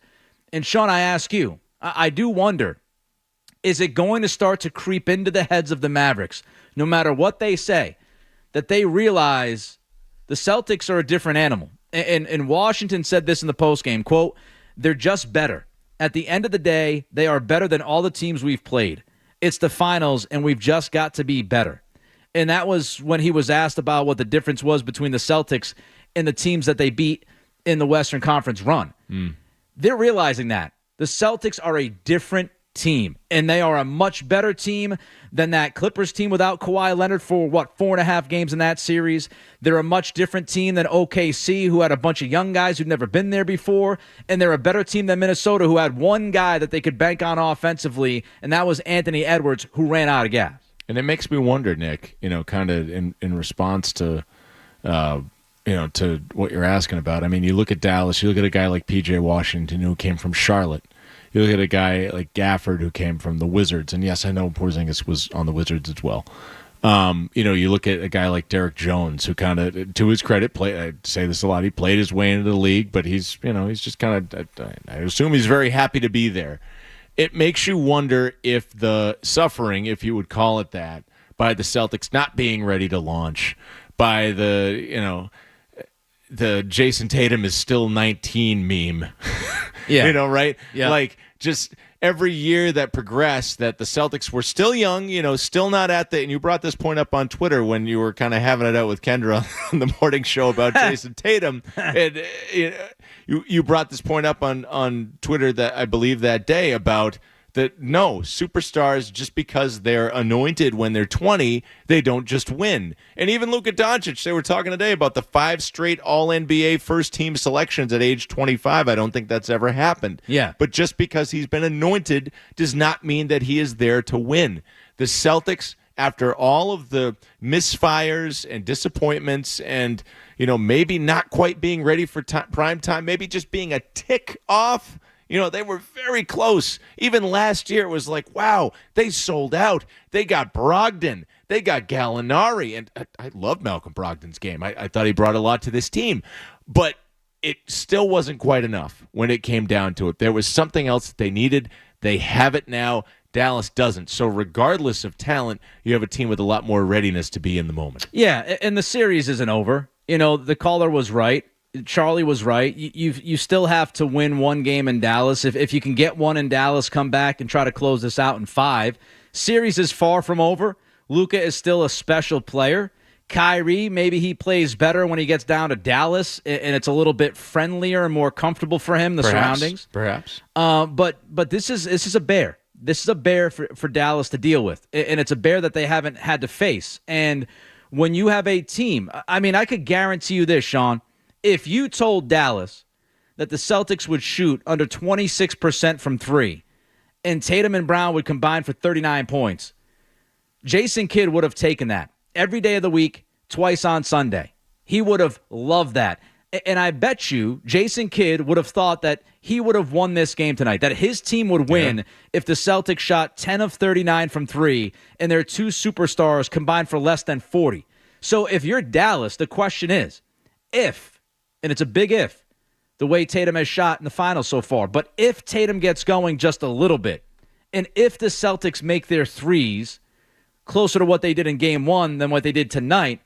And, Sean, I ask you, I do wonder, is it going to start to creep into the heads of the Mavericks, no matter what they say, that they realize the Celtics are a different animal? And Washington said this in the postgame, quote, "They're just better. At the end of the day, they are better than all the teams we've played. It's the finals, and we've just got to be better." And that was when he was asked about what the difference was between the Celtics and the teams that they beat in the Western Conference run. They're realizing that. The Celtics are a different team, and they are a much better team than that Clippers team without Kawhi Leonard for, 4.5 games in that series. They're a much different team than OKC, who had a bunch of young guys who'd never been there before, and they're a better team than Minnesota, who had one guy that they could bank on offensively, and that was Anthony Edwards, who ran out of gas. And it makes me wonder, Nick, kind of in response to, to what you're asking about. I mean, you look at Dallas, you look at a guy like P.J. Washington, who came from Charlotte. You look at a guy like Gafford, who came from the Wizards. And, yes, I know Porzingis was on the Wizards as well. You look at a guy like Derek Jones, who kind of, to his credit, I say this a lot, he played his way into the league, but he's just kind of, I assume he's very happy to be there. It makes you wonder if the suffering, if you would call it that, by the Celtics not being ready to launch, by the Jason Tatum is still 19 meme. Right? Yeah. Like, just every year that progressed, that the Celtics were still young, still not at and you brought this point up on Twitter when you were kind of having it out with Kendra on the morning show about Jason Tatum. And you brought this point up on Twitter that I believe that day about that no, superstars, just because they're anointed when they're 20, they don't just win. And even Luka Doncic, they were talking today about the 5 straight All-NBA first-team selections at age 25. I don't think that's ever happened. Yeah. But just because he's been anointed does not mean that he is there to win. The Celtics, after all of the misfires and disappointments and, maybe not quite being ready for prime time, maybe just being a tick off, they were very close. Even last year, it was like, wow, they sold out. They got Brogdon. They got Gallinari. And I love Malcolm Brogdon's game. I thought he brought a lot to this team. But it still wasn't quite enough when it came down to it. There was something else that they needed. They have it now. Dallas doesn't. So regardless of talent, you have a team with a lot more readiness to be in the moment. Yeah, and the series isn't over. The caller was right. Charlie was right. You still have to win one game in Dallas. If you can get one in Dallas, come back and try to close this out in 5. Series is far from over. Luka is still a special player. Kyrie, maybe he plays better when he gets down to Dallas, and it's a little bit friendlier and more comfortable for him, surroundings. Perhaps. But this is a bear. This is a bear for Dallas to deal with, and it's a bear that they haven't had to face. And when you have a team, I could guarantee you this, Sean. If you told Dallas that the Celtics would shoot under 26% from 3 and Tatum and Brown would combine for 39 points, Jason Kidd would have taken that every day of the week, twice on Sunday. He would have loved that. And I bet you Jason Kidd would have thought that he would have won this game tonight, that his team would win if the Celtics shot 10 of 39 from 3 and their 2 superstars combined for less than 40. So if you're Dallas, the question is, if, and it's a big if, the way Tatum has shot in the finals so far, but if Tatum gets going just a little bit, and if the Celtics make their threes closer to what they did in Game 1 than what they did tonight,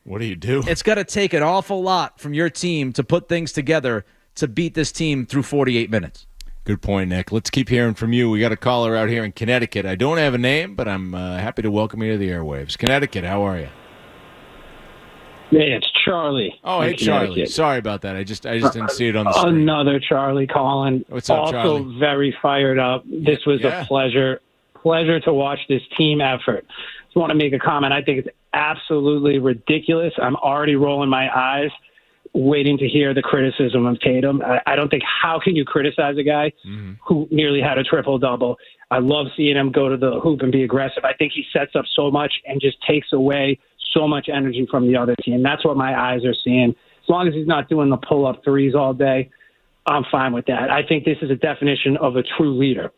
what do you do? It's got to take an awful lot from your team to put things together to beat this team through 48 minutes. Good point, Nick. Let's keep hearing from you. We got a caller out here in Connecticut. I don't have a name, but I'm happy to welcome you to the airwaves. Connecticut, how are you? Hey, it's Charlie. Oh, hey, Charlie. Sorry about that. I just didn't see it on the screen. Another Charlie calling. What's up, also Charlie? very fired up. This was a pleasure to watch this team effort. Just want to make a comment. I think it's absolutely ridiculous. I'm already rolling my eyes waiting to hear the criticism of Tatum. I don't think, how can you criticize a guy who nearly had a triple-double? I love seeing him go to the hoop and be aggressive. I think he sets up so much and just takes away so much energy from the other team. That's what my eyes are seeing. As long as he's not doing the pull-up threes all day, I'm fine with that. I think this is a definition of a true leader.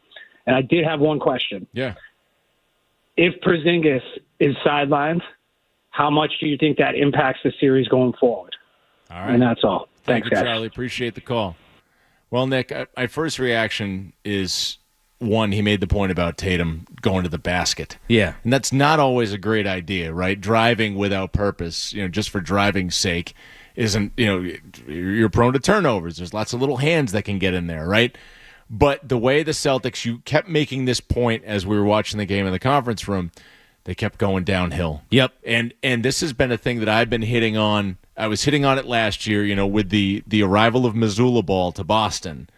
And I did have one question. Yeah. If Porzingis is sidelined, how much do you think that impacts the series going forward? All right. And that's all. Thank you, guys. Charlie. Appreciate the call. Well, Nick, my first reaction is, one, he made the point about Tatum going to the basket. Yeah. And that's not always a great idea, right? Driving without purpose, just for driving's sake, isn't, you're prone to turnovers. There's lots of little hands that can get in there, right? But the way the Celtics, you kept making this point as we were watching the game in the conference room, they kept going downhill. Yep. And this has been a thing that I've been hitting on. I was hitting on it last year, with the arrival of Missoula ball to Boston.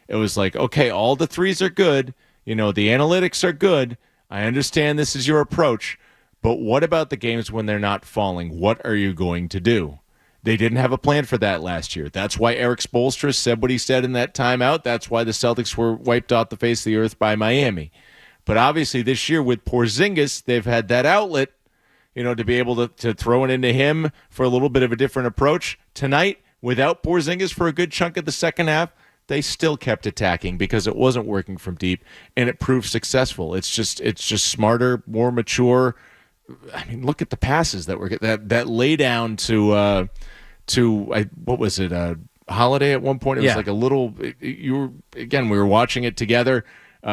It was like, okay, all the threes are good. The analytics are good. I understand this is your approach. But what about the games when they're not falling? What are you going to do? They didn't have a plan for that last year. That's why Eric Spoelstra said what he said in that timeout. That's why the Celtics were wiped off the face of the earth by Miami. But obviously this year with Porzingis, they've had that outlet, to be able to throw it into him for a little bit of a different approach. Tonight, without Porzingis for a good chunk of the second half, they still kept attacking because it wasn't working from deep, and it proved successful. It's just smarter, more mature. I mean, look at the passes that were that lay down to what was it? Holiday at one point. It was like a little. We were watching it together.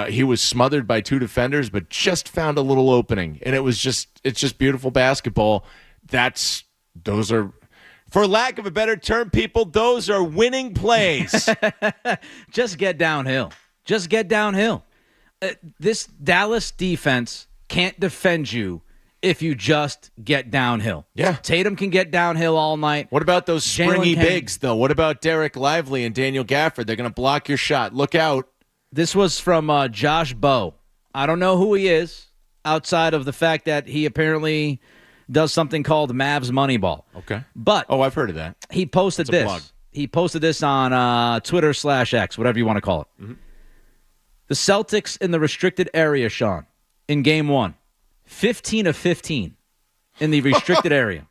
He was smothered by two defenders, but just found a little opening, and it's just beautiful basketball. Those are, for lack of a better term, people, those are winning plays. Just get downhill. Just get downhill. This Dallas defense can't defend you if you just get downhill. Yeah. Tatum can get downhill all night. What about those springy bigs, though? What about Derek Lively and Daniel Gafford? They're going to block your shot. Look out. This was from Josh Bowe. I don't know who he is outside of the fact that he apparently does something called Mavs Moneyball. Okay. But I've heard of that. He posted this. Blog. He posted this on Twitter/X, whatever you want to call it. Mm-hmm. The Celtics in the restricted area, Sean, in Game 1, 15 of 15 in the restricted area.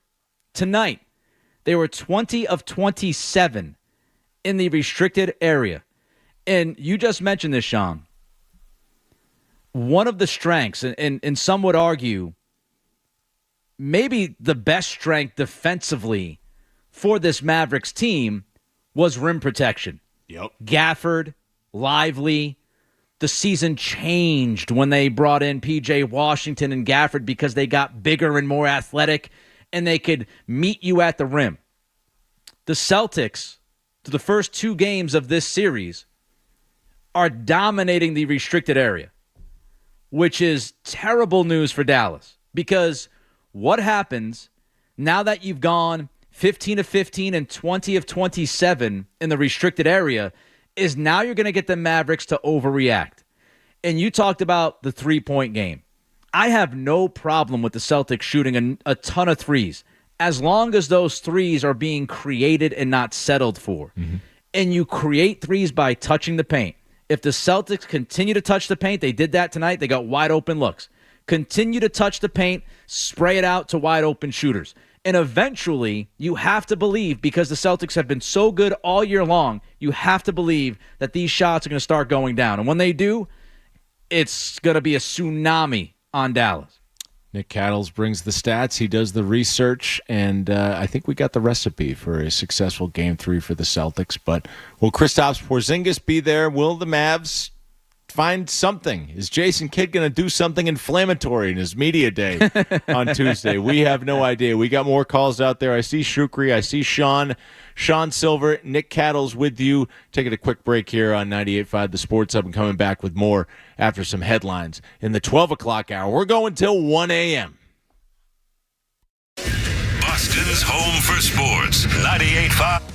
Tonight, they were 20 of 27 in the restricted area. And you just mentioned this, Sean. One of the strengths, and some would argue, maybe the best strength defensively for this Mavericks team was rim protection. Yep. Gafford, Lively. The season changed when they brought in P.J. Washington and Gafford because they got bigger and more athletic, and they could meet you at the rim. The Celtics, through the first two games of this series, are dominating the restricted area, which is terrible news for Dallas. Because what happens now that you've gone 15 of 15 and 20 of 27 in the restricted area is now you're going to get the Mavericks to overreact. And you talked about the three-point game. I have no problem with the Celtics shooting a ton of threes as long as those threes are being created and not settled for. Mm-hmm. And you create threes by touching the paint. If the Celtics continue to touch the paint, they did that tonight, they got wide open looks. Continue to touch the paint, spray it out to wide open shooters. And eventually, you have to believe, because the Celtics have been so good all year long, you have to believe that these shots are going to start going down. And when they do, it's going to be a tsunami on Dallas. Nick Cattles brings the stats. He does the research, and I think we got the recipe for a successful Game 3 for the Celtics. But will Kristaps Porzingis be there? Will the Mavs find something? Is Jason Kidd going to do something inflammatory in his media day on Tuesday? We have no idea. We got more calls out there. I see Shukri. I see Sean Sylver, Nick Cattles with you. Taking a quick break here on 98.5 The Sports Hub and coming back with more after some headlines. In the 12 o'clock hour, we're going till 1 a.m. Boston America's home for sports. 98.5.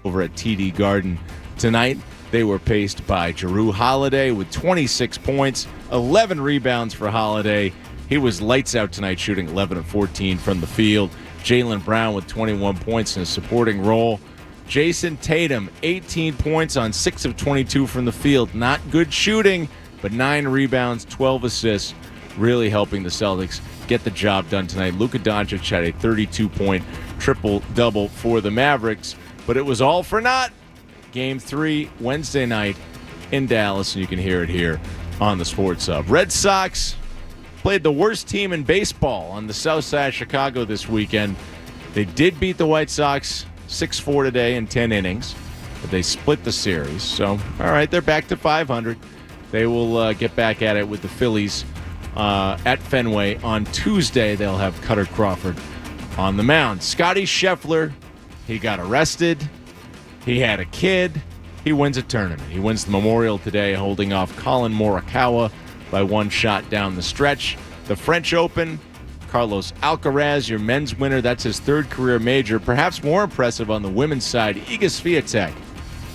over at TD Garden tonight. They were paced by Jrue Holiday with 26 points, 11 rebounds for Holiday. He was lights out tonight, shooting 11 of 14 from the field. Jaylen Brown with 21 points in a supporting role. Jason Tatum, 18 points on 6 of 22 from the field. Not good shooting, but 9 rebounds, 12 assists, really helping the Celtics get the job done tonight. Luka Doncic had a 32-point triple-double for the Mavericks, but it was all for naught. Game 3, Wednesday night in Dallas, and you can hear it here on the Sports Hub. Red Sox played the worst team in baseball on the south side of Chicago this weekend. They did beat the White Sox 6-4 today in 10 innings, but they split the series. So, all right, they're back to 500. They will get back at it with the Phillies at Fenway on Tuesday. They'll have Cutter Crawford on the mound. Scotty Scheffler, he got arrested. He had a kid. He wins a tournament. He wins the Memorial today, holding off Colin Morikawa by 1 shot down the stretch. The French Open, Carlos Alcaraz, your men's winner. That's his 3rd career major. Perhaps more impressive on the women's side, Iga Swiatek.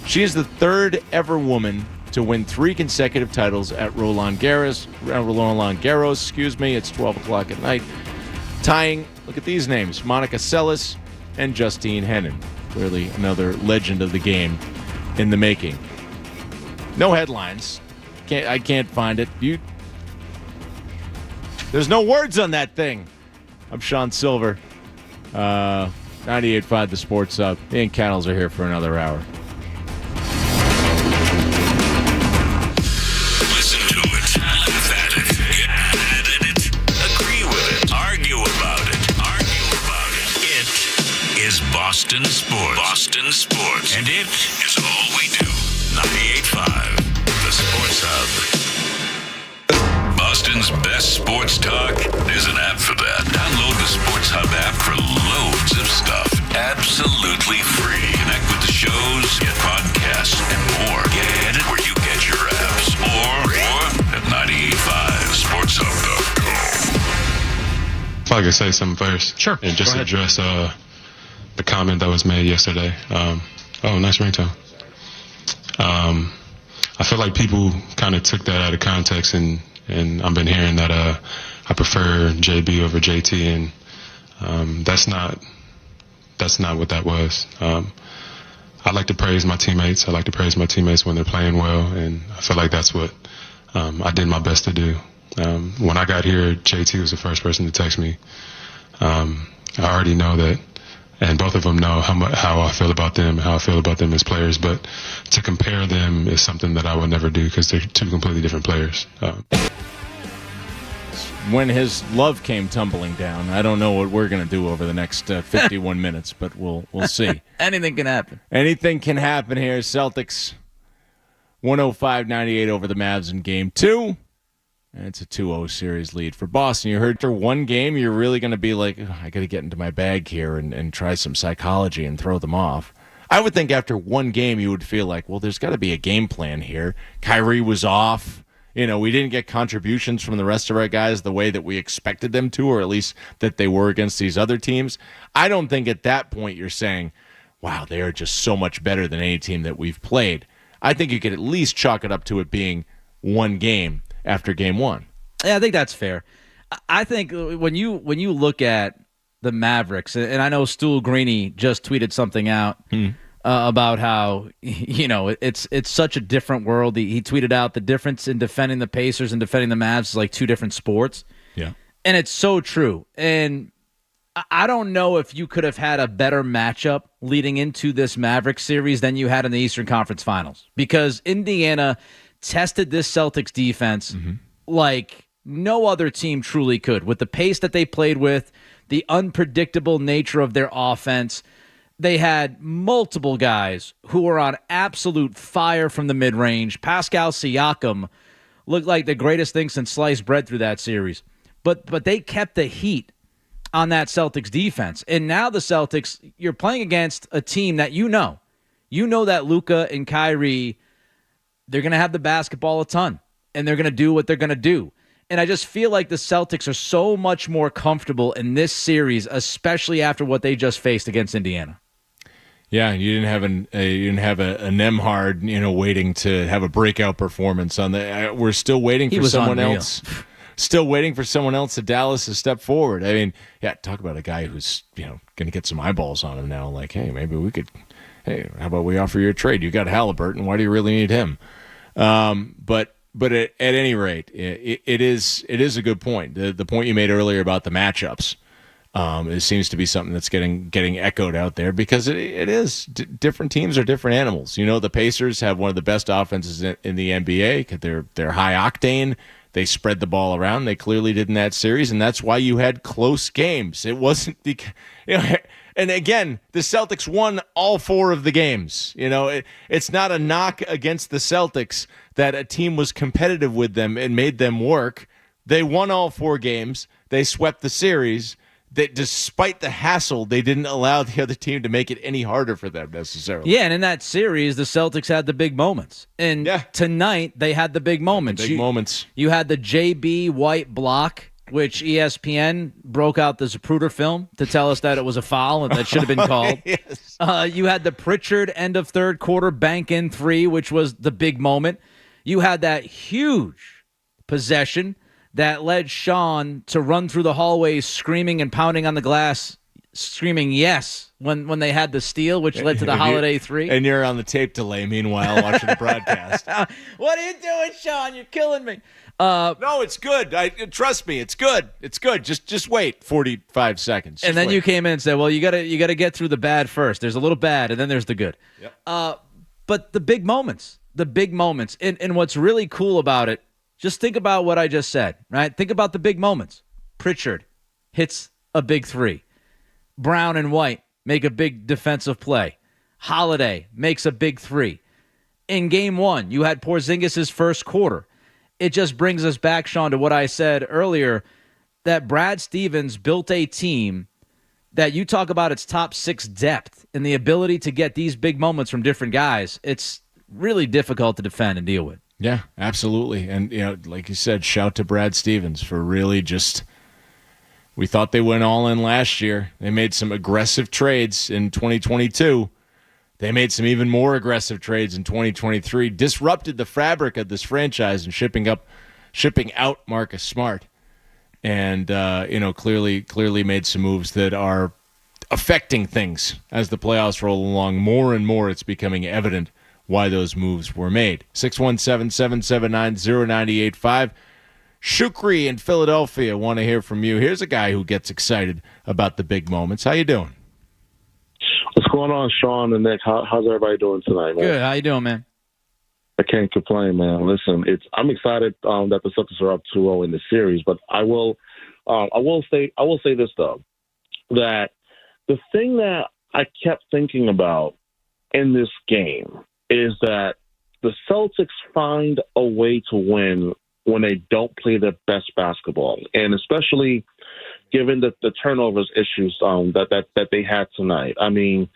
She is the 3rd ever woman to win 3 consecutive titles at Roland Garros. It's 12 o'clock at night. Tying, look at these names, Monica Seles and Justine Henin. Clearly another legend of the game in the making. No headlines. I can't find it. There's no words on that thing. I'm Sean Sylver. 98.5 The Sports Hub. Me and Cattles are here for another hour. Listen to it. Laugh at it. Get mad at it. Agree with it. Argue about it. It is Boston Sports. Boston Sports. And it is all we do. 98.5 The Sports Hub. Boston's best sports talk. There's an app for that. Download the Sports Hub app for loads of stuff. Absolutely free. Connect with the shows, get podcasts, and more. Get it where you get your apps. Or at 98.5sportshub.com. If I could say something first. Sure. And just address the comment that was made yesterday. Nice ringtone. I feel like people kind of took that out of context, and I've been hearing that I prefer JB over JT, and that's not what that was. I like to praise my teammates. I like to praise my teammates when they're playing well, and I feel like that's what I did my best to do. When I got here, JT was the first person to text me. I already know that, and both of them know how I feel about them, how I feel about them as players. But to compare them is something that I would never do because they're 2 completely different players. When his love came tumbling down, I don't know what we're going to do over the next 51 minutes, but we'll see. Anything can happen. Anything can happen here. Celtics 105-98 over the Mavs in Game 2. And it's a 2-0 series lead for Boston. You heard after one game, you're really going to be like, I got to get into my bag here and try some psychology and throw them off. I would think after one game, you would feel like, well, there's got to be a game plan here. Kyrie was off. We didn't get contributions from the rest of our guys the way that we expected them to, or at least that they were against these other teams. I don't think at that point you're saying, wow, they are just so much better than any team that we've played. I think you could at least chalk it up to it being one game after Game 1. Yeah, I think that's fair. I think when you look at the Mavericks, and I know Stool Greeny just tweeted something out about how it's such a different world. He tweeted out the difference in defending the Pacers and defending the Mavs is like 2 different sports. Yeah, and it's so true. And I don't know if you could have had a better matchup leading into this Mavericks series than you had in the Eastern Conference Finals, because Indiana tested this Celtics defense like no other team truly could, with the pace that they played with, the unpredictable nature of their offense. They had multiple guys who were on absolute fire from the mid-range. Pascal Siakam looked like the greatest thing since sliced bread through that series. But they kept the heat on that Celtics defense. And now the Celtics, you're playing against a team that you know that Luka and Kyrie, they're going to have the basketball a ton, and they're going to do what they're going to do. And I just feel like the Celtics are so much more comfortable in this series, especially after what they just faced against Indiana. Yeah, you didn't have a Nemhard, waiting to have a breakout performance on the. We're still waiting for someone else. Still waiting for someone else at Dallas to step forward. I mean, yeah, talk about a guy who's going to get some eyeballs on him now. Like, hey, maybe we could. Hey, how about we offer you a trade? You got Halliburton. Why do you really need him? But at any rate, it is a good point. The point you made earlier about the matchups. It seems to be something that's getting echoed out there because it is. Different teams are different animals. The Pacers have one of the best offenses in the NBA. They're high octane. They spread the ball around. They clearly did in that series, and that's why you had close games. It wasn't and again, the Celtics won all 4 of the games. It's not a knock against the Celtics that a team was competitive with them and made them work. They won all 4 games. They swept the series. That despite the hassle, they didn't allow the other team to make it any harder for them necessarily. Yeah, and in that series, the Celtics had the big moments. And tonight, they had the big moments. You had the J.B. White block, which ESPN broke out the Zapruder film to tell us that it was a foul and that should have been called. Yes. You had the Pritchard end of third quarter bank in 3, which was the big moment. You had that huge possession that led Sean to run through the hallways screaming and pounding on the glass, screaming yes when they had the steal, which led to the Holiday 3. And you're on the tape delay, meanwhile, watching the broadcast. What are you doing, Sean? You're killing me. No, it's good. Trust me, it's good. It's good. Just wait 45 seconds. And then you came in and said, well, you gotta get through the bad first. There's a little bad, and then there's the good. Yep. But the big moments. And what's really cool about it, just think about what I just said, right? Think about the big moments. Pritchard hits a big 3. Brown and White make a big defensive play. Holiday makes a big 3. In game 1, you had Porzingis' first quarter. It just brings us back, Sean, to what I said earlier, that Brad Stevens built a team that you talk about its top 6 depth and the ability to get these big moments from different guys. It's really difficult to defend and deal with. Yeah, absolutely. And, like you said, shout to Brad Stevens for really we thought they went all in last year. They made some aggressive trades in 2022. They made some even more aggressive trades in 2023, disrupted the fabric of this franchise and shipping out Marcus Smart. And, clearly made some moves that are affecting things as the playoffs roll along. More and more it's becoming evident why those moves were made. 617-779-0985. Shukri in Philadelphia, want to hear from you. Here's a guy who gets excited about the big moments. How you doing? What's going on, Sean and Nick? How's everybody doing tonight, man? Good. How you doing, man? I can't complain, man. Listen, I'm excited that the Celtics are up 2-0 in the series, but I will say this though, that the thing that I kept thinking about in this game is that the Celtics find a way to win when they don't play their best basketball, and especially given the turnovers issues that they had tonight. I mean,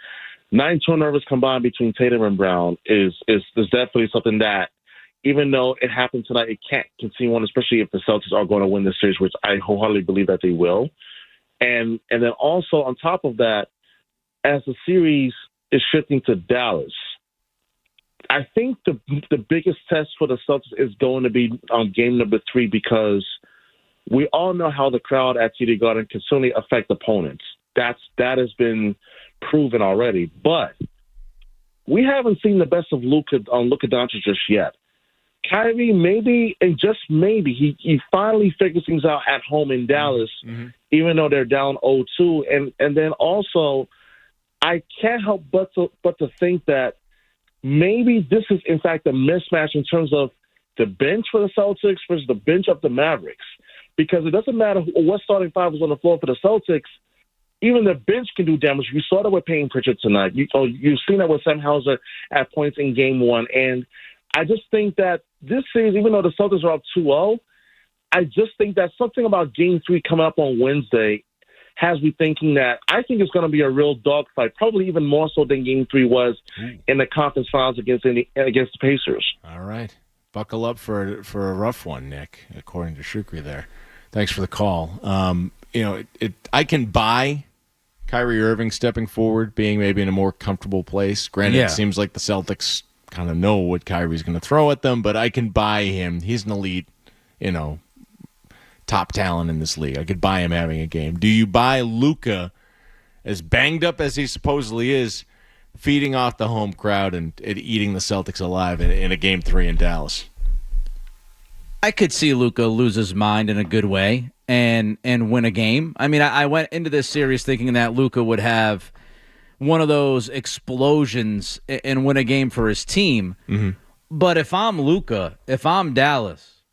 9 turnovers combined between Tatum and Brown is definitely something that, even though it happened tonight, it can't continue on, especially if the Celtics are going to win this series, which I wholeheartedly believe that they will. And then also on top of that, as the series is shifting to Dallas, I think the biggest test for the Celtics is going to be game number 3, because we all know how the crowd at TD Garden can certainly affect opponents. That has been proven already. But we haven't seen the best of Luka Doncic just yet. Kyrie, maybe, and just maybe, he finally figures things out at home in Dallas, even though they're down 0-2. And then also, I can't help but to think that maybe this is, in fact, a mismatch in terms of the bench for the Celtics versus the bench of the Mavericks. Because it doesn't matter what starting 5 was on the floor for the Celtics, even the bench can do damage. We saw that with Payton Pritchard tonight. You've seen that with Sam Hauser at points in Game 1. And I just think that this series, even though the Celtics are up 2-0, I just think that something about Game 3 coming up on Wednesday has me thinking that I think it's going to be a real dogfight, probably even more so than Game 3 was in the conference finals against the Pacers. All right. Buckle up for a rough one, Nick, according to Shukri there. Thanks for the call. I can buy Kyrie Irving stepping forward, being maybe in a more comfortable place. Granted, Yeah. It seems like the Celtics kind of know what Kyrie's going to throw at them, but I can buy him. He's an elite, top talent in this league. I could buy him having a game. Do you buy Luka, as banged up as he supposedly is, feeding off the home crowd and eating the Celtics alive in a Game 3 in Dallas? I could see Luka lose his mind in a good way and win a game. I mean, I went into this series thinking that Luka would have one of those explosions and win a game for his team. Mm-hmm. But if I'm Luka, if I'm Dallas,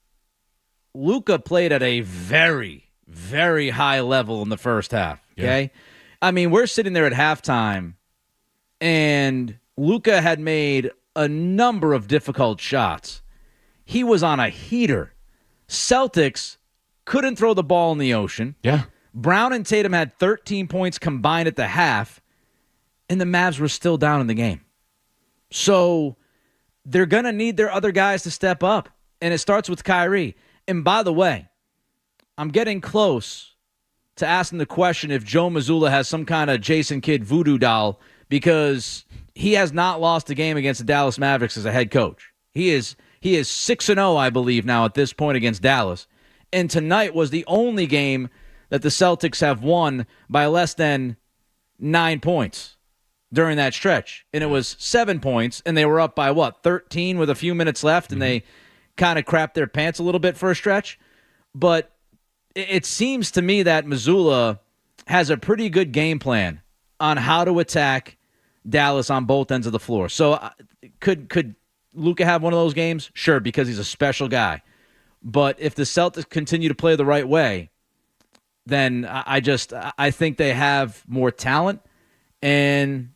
Luka played at a very, very high level in the first half. Okay, yeah. I mean, we're sitting there at halftime, and Luka had made a number of difficult shots. He was on a heater. Celtics couldn't throw the ball in the ocean. Yeah. Brown and Tatum had 13 points combined at the half, and the Mavs were still down in the game. So they're going to need their other guys to step up, and it starts with Kyrie. And by the way, I'm getting close to asking the question if Joe Mazzulla has some kind of Jason Kidd voodoo doll, because he has not lost a game against the Dallas Mavericks as a head coach. He is 6-0, I believe, now at this point against Dallas. And tonight was the only game that the Celtics have won by less than 9 points during that stretch. And it was 7 points, and they were up by, 13 with a few minutes left, and they kind of crapped their pants a little bit for a stretch. But it seems to me that Mazzulla has a pretty good game plan on how to attack Dallas on both ends of the floor. So could Luka have one of those games? Sure, because he's a special guy. But if the Celtics continue to play the right way, then I think they have more talent, and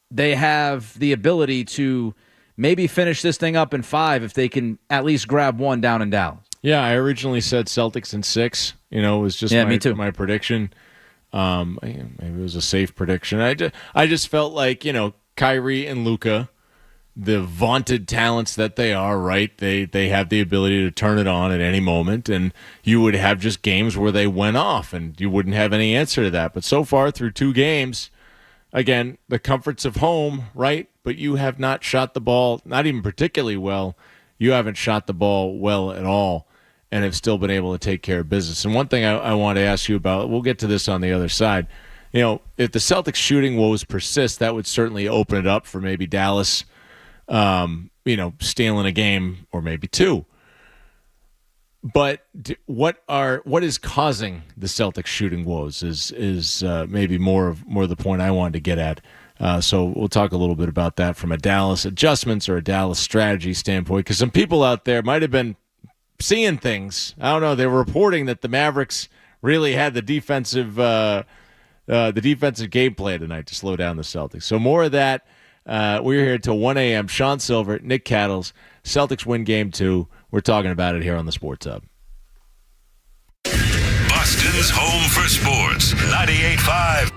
they have the ability to maybe finish this thing up in 5 if they can at least grab one down in Dallas. Yeah, I originally said Celtics in 6. It was just me too. My prediction. Maybe it was a safe prediction. I just felt like, Kyrie and Luka, the vaunted talents that they are, right? They have the ability to turn it on at any moment, and you would have just games where they went off, and you wouldn't have any answer to that. But so far through 2 games, again, the comforts of home, right? But you have not shot the ball, not even particularly well. You haven't shot the ball well at all, and have still been able to take care of business. And one thing I want to ask you about, we'll get to this on the other side. If the Celtics shooting woes persist, that would certainly open it up for maybe Dallas, stealing a game or maybe 2. But what is causing the Celtics shooting woes is maybe more of the point I wanted to get at. So we'll talk a little bit about that from a Dallas adjustments or a Dallas strategy standpoint, because some people out there might have been seeing things. I don't know. They were reporting that the Mavericks really had the defensive game plan tonight to slow down the Celtics. So more of that. We're here till 1 a.m. Sean Sylver, Nick Cattles. Celtics win Game 2. We're talking about it here on the Sports Hub. Boston's home for sports. 98.5.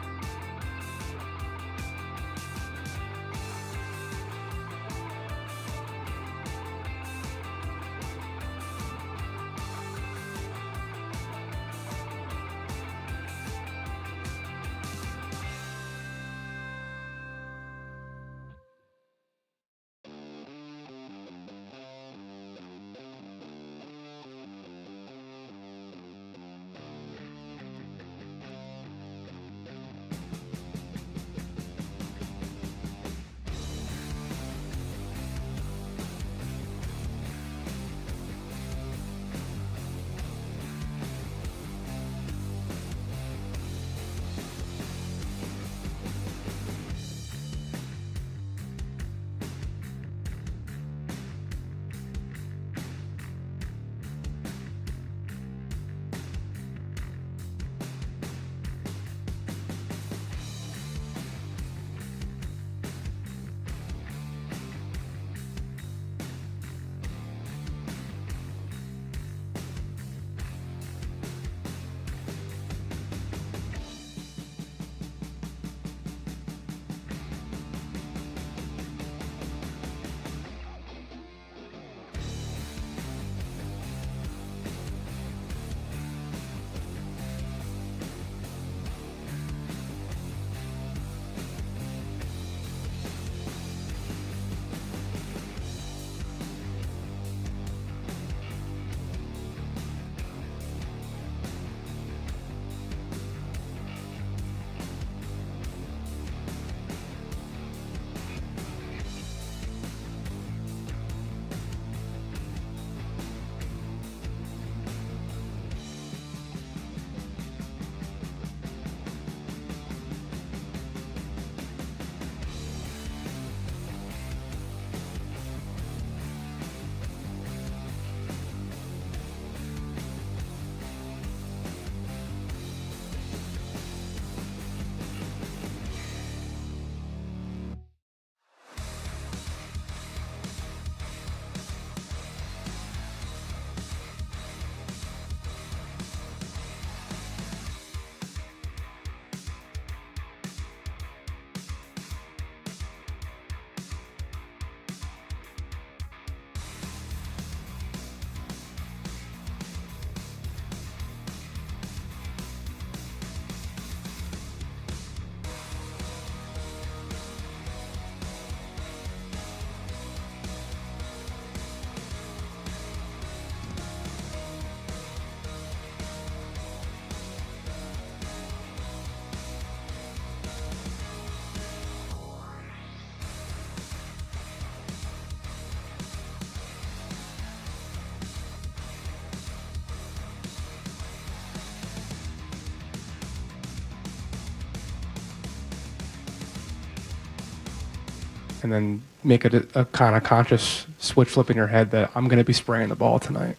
and then make a kind of conscious switch flip in your head that I'm going to be spraying the ball tonight?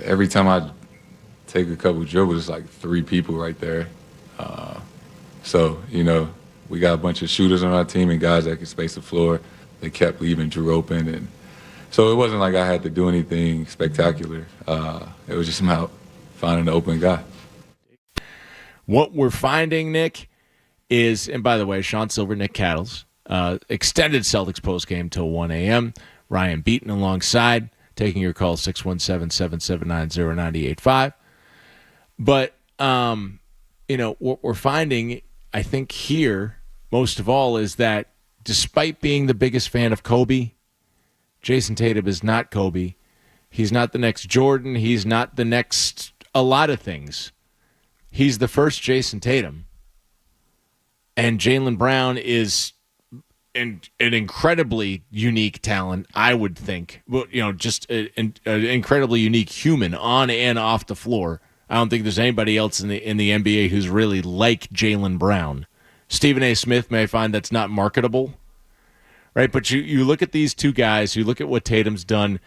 Every time I take a couple dribbles, it's like 3 people right there. So, we got a bunch of shooters on our team and guys that can space the floor. They kept leaving Drew open. And so it wasn't like I had to do anything spectacular. It was just about finding an open guy. What we're finding, Nick, is, and by the way, Sean Sylver, Nick Cattles, extended Celtics postgame till 1 a.m. Ryan Beaton alongside, taking your call 617-779-0985. But, what we're finding, I think here, most of all, is that despite being the biggest fan of Kobe, Jason Tatum is not Kobe. He's not the next Jordan. He's not the next a lot of things. He's the first Jason Tatum. And Jaylen Brown is an incredibly unique talent, I would think. Well, just an incredibly unique human on and off the floor. I don't think there's anybody else in the NBA who's really like Jaylen Brown. Stephen A. Smith may find that's not marketable, right? But you look at these two guys, you look at what Tatum's done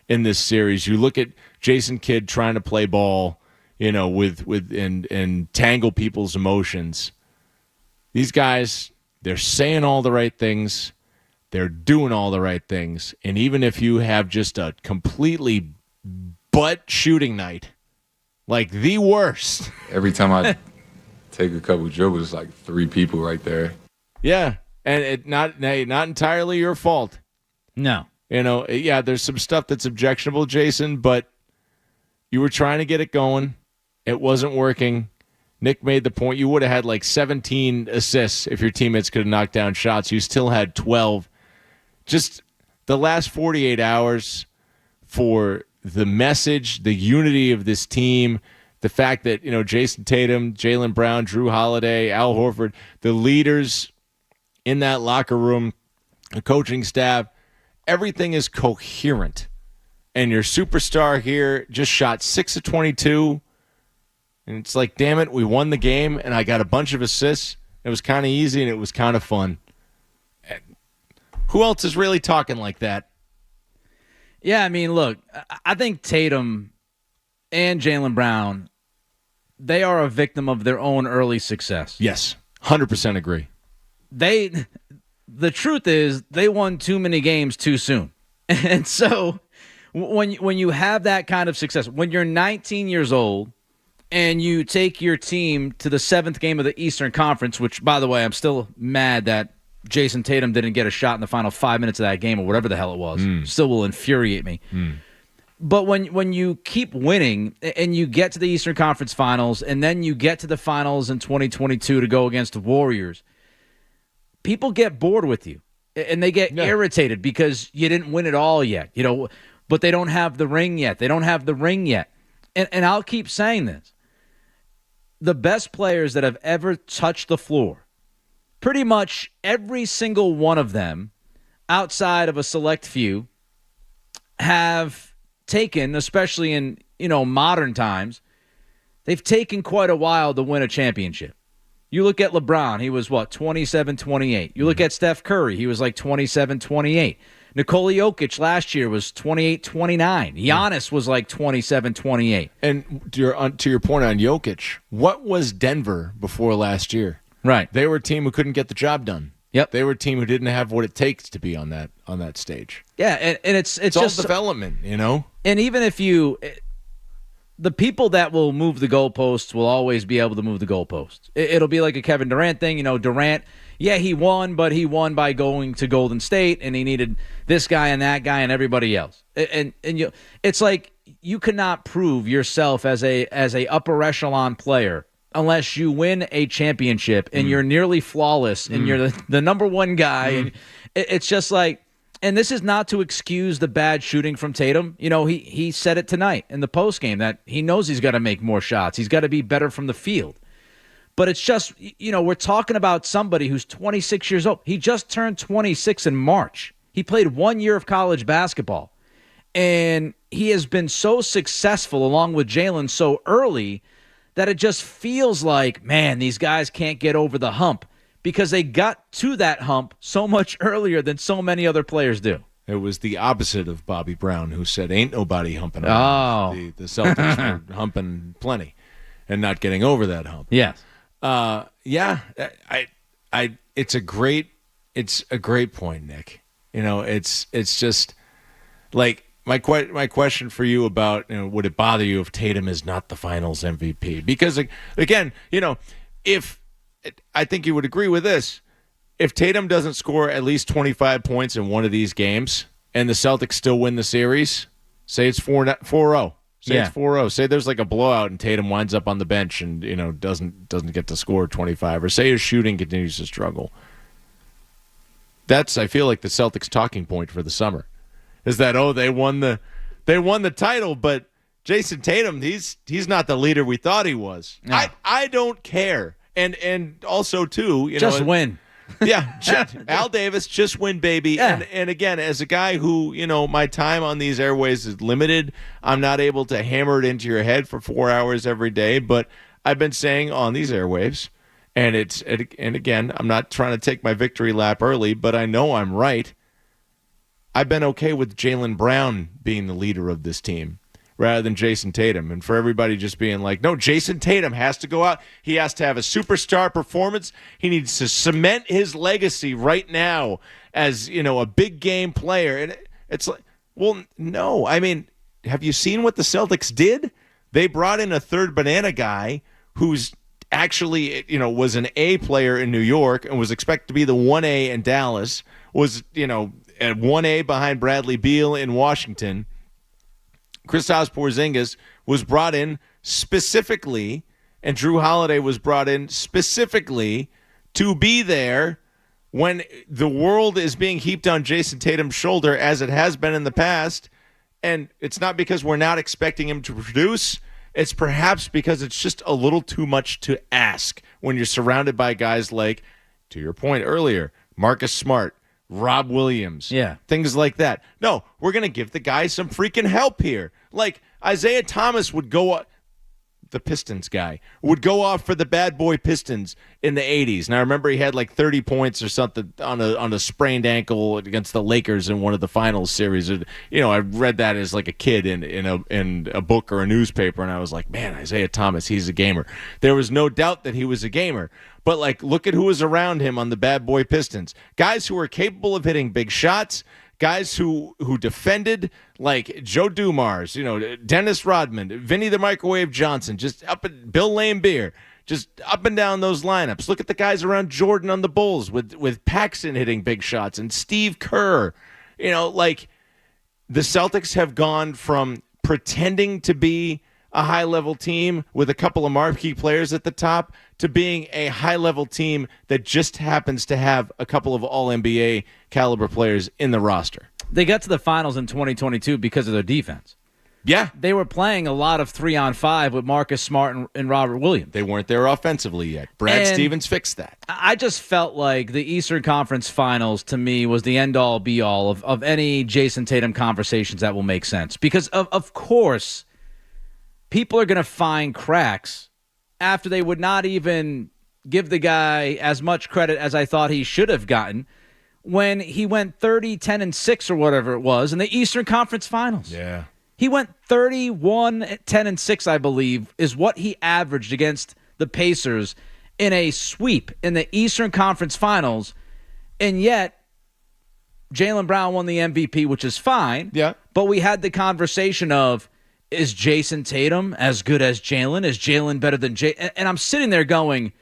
in this series, you look at Jason Kidd trying to play ball, and tangle people's emotions. These guys, they're saying all the right things, they're doing all the right things, and even if you have just a completely butt shooting night, like the worst. Every time I take a couple dribbles, it's like 3 people right there. Yeah, and not entirely your fault. No. There's some stuff that's objectionable, Jason, but you were trying to get it going. It wasn't working. Nick made the point. You would have had like 17 assists if your teammates could have knocked down shots. You still had 12. Just the last 48 hours for the message, the unity of this team, the fact that, Jason Tatum, Jaylen Brown, Drew Holiday, Al Horford, the leaders in that locker room, the coaching staff, everything is coherent. And your superstar here just shot 6 of 22. And it's like, damn it, we won the game, and I got a bunch of assists. It was kind of easy, and it was kind of fun. And who else is really talking like that? Yeah, I mean, look, I think Tatum and Jaylen Brown, they are a victim of their own early success. Yes, 100% agree. The truth is, they won too many games too soon. And so when you have that kind of success, when you're 19 years old and you take your team to the 7th game of the Eastern Conference, which, by the way, I'm still mad that Jason Tatum didn't get a shot in the final 5 minutes of that game or whatever the hell it was. Still will infuriate me. But when you keep winning and you get to the Eastern Conference Finals and then you get to the finals in 2022 to go against the Warriors, people get bored with you and they get irritated because you didn't win it all yet, but they don't have the ring yet. They don't have the ring yet. And I'll keep saying this. The best players that have ever touched the floor, pretty much every single one of them, outside of a select few, have taken, especially in modern times, they've taken quite a while to win a championship. You look at LeBron, he was 27-28. You look at Steph Curry, he was like 27-28. Nikola Jokic last year was 28-29. Giannis was like 27-28. And to your point on Jokic, what was Denver before last year? Right. They were a team who couldn't get the job done. Yep. They were a team who didn't have what it takes to be on that stage. Yeah, and it's all just development, And even if the people that will move the goalposts will always be able to move the goalposts. It'll be like a Kevin Durant thing. Durant, yeah, he won, but he won by going to Golden State, and he needed this guy and that guy and everybody else. And it's like you cannot prove yourself as a upper echelon player unless you win a championship and you're nearly flawless and you're the number one guy. And it's just like, and this is not to excuse the bad shooting from Tatum. He said it tonight in the postgame that he knows he's got to make more shots. He's got to be better from the field. But it's just, we're talking about somebody who's 26 years old. He just turned 26 in March. He played 1 year of college basketball. And he has been so successful along with Jaylen so early that it just feels like, man, these guys can't get over the hump. because they got to that hump so much earlier than so many other players do. It was the opposite of Bobby Brown, who said, ain't nobody humping around. The Celtics were humping plenty and not getting over that hump. Yes. It's a great point, Nick. It's just like my question for you about, would it bother you if Tatum is not the Finals MVP? Because again, if I think you would agree with this, if Tatum doesn't score at least 25 points in one of these games and the Celtics still win the series, say it's 4-0. Say it's 4-0. Say there's like a blowout and Tatum winds up on the bench and doesn't get to score 25, or say his shooting continues to struggle. That's, I feel like, the Celtics talking point for the summer, is that they won the title, but Jason Tatum, he's not the leader we thought he was. No. I don't care, and also too, just win. Yeah, Al Davis, just win, baby. Yeah. And again, as a guy who, my time on these airways is limited, I'm not able to hammer it into your head for 4 hours every day. But I've been saying on these airwaves, and again, I'm not trying to take my victory lap early, but I know I'm right. I've been okay with Jaylen Brown being the leader of this team rather than Jason Tatum. And for everybody just being like, no, Jason Tatum has to go out. He has to have a superstar performance. He needs to cement his legacy right now as, a big game player. And it's like, well, no. I mean, have you seen what the Celtics did? They brought in a third banana guy who's actually, was an A player in New York and was expected to be the 1A in Dallas, was, at 1A behind Bradley Beal in Washington. Kristaps Porzingis was brought in specifically, and Drew Holiday was brought in specifically to be there when the world is being heaped on Jason Tatum's shoulder, as it has been in the past. And it's not because we're not expecting him to produce. It's perhaps because it's just a little too much to ask when you're surrounded by guys like, to your point earlier, Marcus Smart, Rob Williams, things like that. No, we're going to give the guy some freaking help here. Like Isaiah Thomas would go, the Pistons guy, would go off for the bad boy Pistons in the 80s. And I remember he had like 30 points or something on a sprained ankle against the Lakers in one of the finals series. I read that as like a kid in a book or a newspaper, and I was like, man, Isaiah Thomas, he's a gamer. There was no doubt that he was a gamer. But, like, look at who was around him on the bad boy Pistons. Guys who were capable of hitting big shots, guys who defended, like Joe Dumars, Dennis Rodman, Vinny the Microwave Johnson, just Bill Laimbeer, just up and down those lineups. Look at the guys around Jordan on the Bulls with Paxson hitting big shots and Steve Kerr. The Celtics have gone from pretending to be a high-level team with a couple of marquee players at the top to being a high-level team that just happens to have a couple of all-NBA caliber players in the roster. They got to the finals in 2022 because of their defense. Yeah. They were playing a lot of 3-on-5 with Marcus Smart and Robert Williams. They weren't there offensively yet. Brad Stevens fixed that. I just felt like the Eastern Conference Finals, to me, was the end-all, be-all of any Jason Tatum conversations that will make sense. Because, of course, people are going to find cracks after they would not even give the guy as much credit as I thought he should have gotten when he went 30, 10, and 6 or whatever it was in the Eastern Conference Finals. Yeah. He went 31, 10, and 6, I believe, is what he averaged against the Pacers in a sweep in the Eastern Conference Finals. And yet, Jaylen Brown won the MVP, which is fine. Yeah. But we had the conversation of, is Jason Tatum as good as Jaylen? Is Jaylen better than Jay? And I'm sitting there going,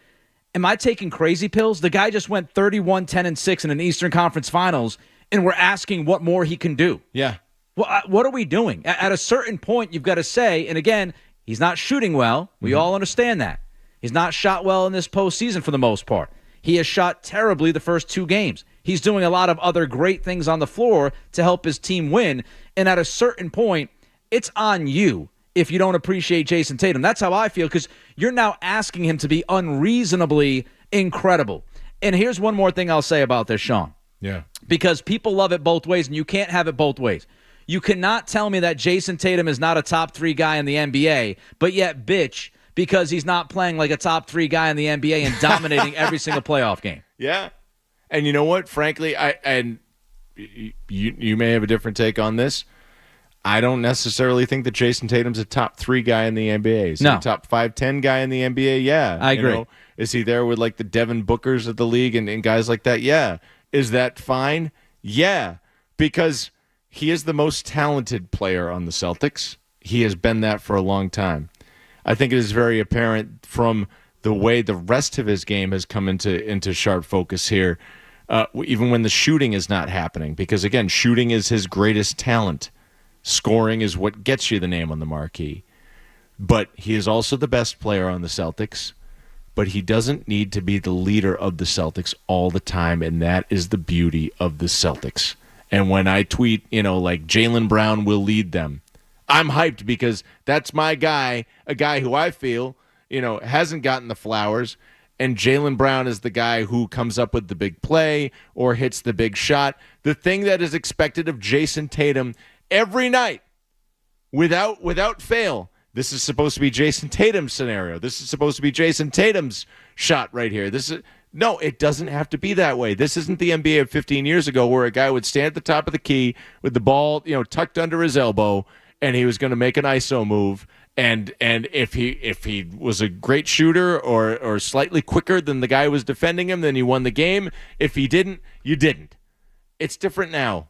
am I taking crazy pills? The guy just went 31, 10, and 6 in an Eastern Conference Finals, and we're asking what more he can do. Yeah. What are we doing? At a certain point, you've got to say, and again, he's not shooting well. We all understand that. He's not shot well in this postseason for the most part. He has shot terribly the first 2 games. He's doing a lot of other great things on the floor to help his team win. And at a certain point, it's on you if you don't appreciate Jason Tatum. That's how I feel, because you're now asking him to be unreasonably incredible. And here's one more thing I'll say about this, Sean. Yeah. Because people love it both ways, and you can't have it both ways. You cannot tell me that Jason Tatum is not a top 3 guy in the NBA, but yet bitch because he's not playing like a top 3 guy in the NBA and dominating every single playoff game. Yeah. And you know what? Frankly, you may have a different take on this. I don't necessarily think that Jason Tatum's a top 3 guy in the NBA. Is he a top 5-10 guy in the NBA? Yeah. I agree. Is he there with like the Devin Bookers of the league and guys like that? Yeah. Is that fine? Yeah. Because he is the most talented player on the Celtics. He has been that for a long time. I think it is very apparent from the way the rest of his game has come into sharp focus here, even when the shooting is not happening. Because, again, shooting is his greatest talent. Scoring is what gets you the name on the marquee. But he is also the best player on the Celtics. But he doesn't need to be the leader of the Celtics all the time, and that is the beauty of the Celtics. And when I tweet, like Jaylen Brown will lead them, I'm hyped because that's my guy, a guy who I feel, hasn't gotten the flowers, and Jaylen Brown is the guy who comes up with the big play or hits the big shot. The thing that is expected of Jason Tatum every night, without fail. This is supposed to be Jason Tatum's scenario. This is supposed to be Jason Tatum's shot right here. No, it doesn't have to be that way. This isn't the NBA of 15 years ago where a guy would stand at the top of the key with the ball, tucked under his elbow, and he was going to make an ISO move. And if he was a great shooter or slightly quicker than the guy who was defending him, then he won the game. If he didn't, you didn't. It's different now.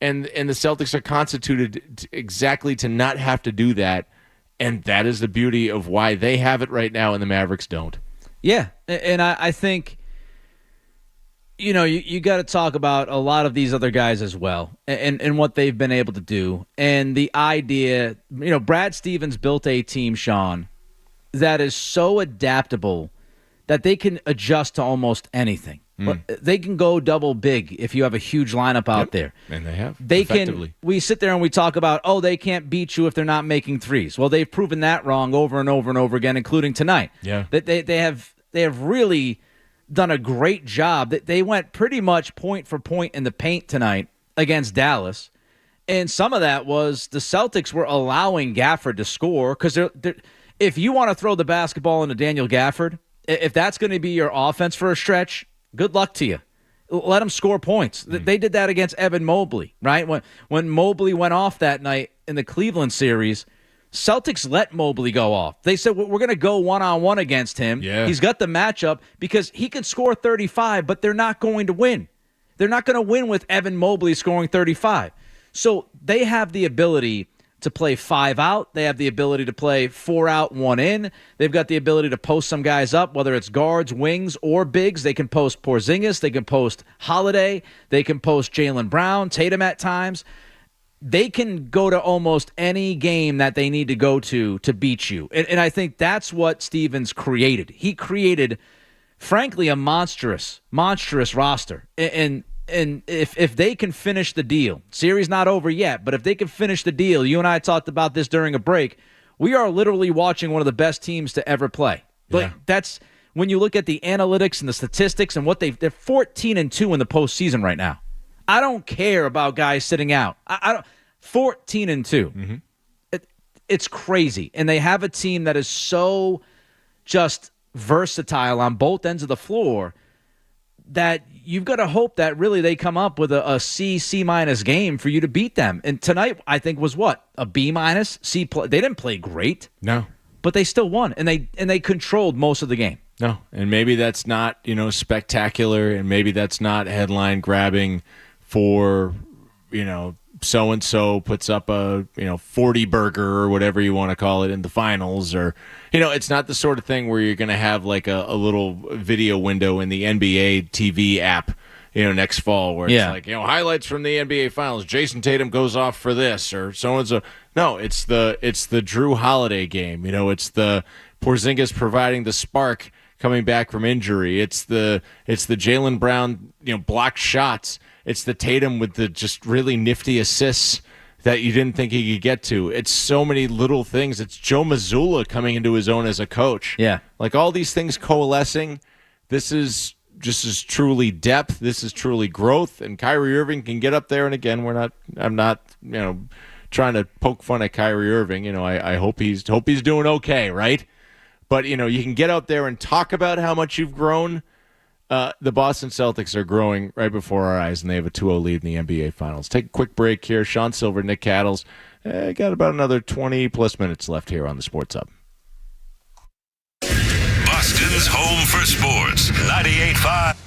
And the Celtics are constituted exactly to not have to do that. And that is the beauty of why they have it right now and the Mavericks don't. Yeah, and I think, you got to talk about a lot of these other guys as well and what they've been able to do. And the idea, Brad Stevens built a team, Sean, that is so adaptable that they can adjust to almost anything. They can go double big if you have a huge lineup out there. And they have. We sit there and we talk about, they can't beat you if they're not making threes. Well, they've proven that wrong over and over and over again, including tonight. Yeah. They have really done a great job. They went pretty much point for point in the paint tonight against Dallas. And some of that was the Celtics were allowing Gafford to score because if you want to throw the basketball into Daniel Gafford, if that's going to be your offense for a stretch, good luck to you. Let him score points. They did that against Evan Mobley, right? When Mobley went off that night in the Cleveland series, Celtics let Mobley go off. They said, we're going to go one-on-one against him. Yeah. He's got the matchup because he can score 35, but they're not going to win. They're not going to win with Evan Mobley scoring 35. So they have the ability to play 5 out. They have the ability to play 4 out, 1 in. They've got the ability to post some guys up, whether it's guards, wings, or bigs. They can post Porzingis. They can post Holiday. They can post Jaylen Brown, Tatum at times. They can go to almost any game that they need to go to beat you. And I think that's what Stevens created. He created, frankly, a monstrous roster. And if they can finish the deal, series not over yet, but if they can finish the deal, you and I talked about this during a break, we are literally watching one of the best teams to ever play. Like that's when you look at the analytics and the statistics and what they're 14-2 in the postseason right now. I don't care about guys sitting out. I don't. 14-2. Mm-hmm. It's crazy, and they have a team that is so just versatile on both ends of the floor that you've got to hope that really they come up with a C minus game for you to beat them. And tonight, I think was what, a B minus C. They didn't play great, no, but they still won, and they controlled most of the game. No, and maybe that's not spectacular, and maybe that's not headline grabbing for so-and-so puts up a 40 burger or whatever you want to call it in the finals, or it's not the sort of thing where you're going to have like a little video window in the NBA TV app next fall where it's like highlights from the NBA finals, Jason Tatum goes off for this or so-and-so. No, it's the Drew Holiday game. It's the Porzingis providing the spark coming back from injury. It's the Jaylen Brown blocked shots. It's the Tatum with the just really nifty assists that you didn't think he could get to. It's so many little things. It's Joe Mazzulla coming into his own as a coach. Yeah. Like all these things coalescing. This is truly depth. This is truly growth. And Kyrie Irving can get up there. And again, I'm not trying to poke fun at Kyrie Irving. I hope he's doing okay, right? But, you can get out there and talk about how much you've grown. The Boston Celtics are growing right before our eyes, and they have a 2-0 lead in the NBA Finals. Take a quick break here. Sean Sylver, Nick Cattles. Got about another 20-plus minutes left here on the Sports Hub. Boston's home for sports. 98.5.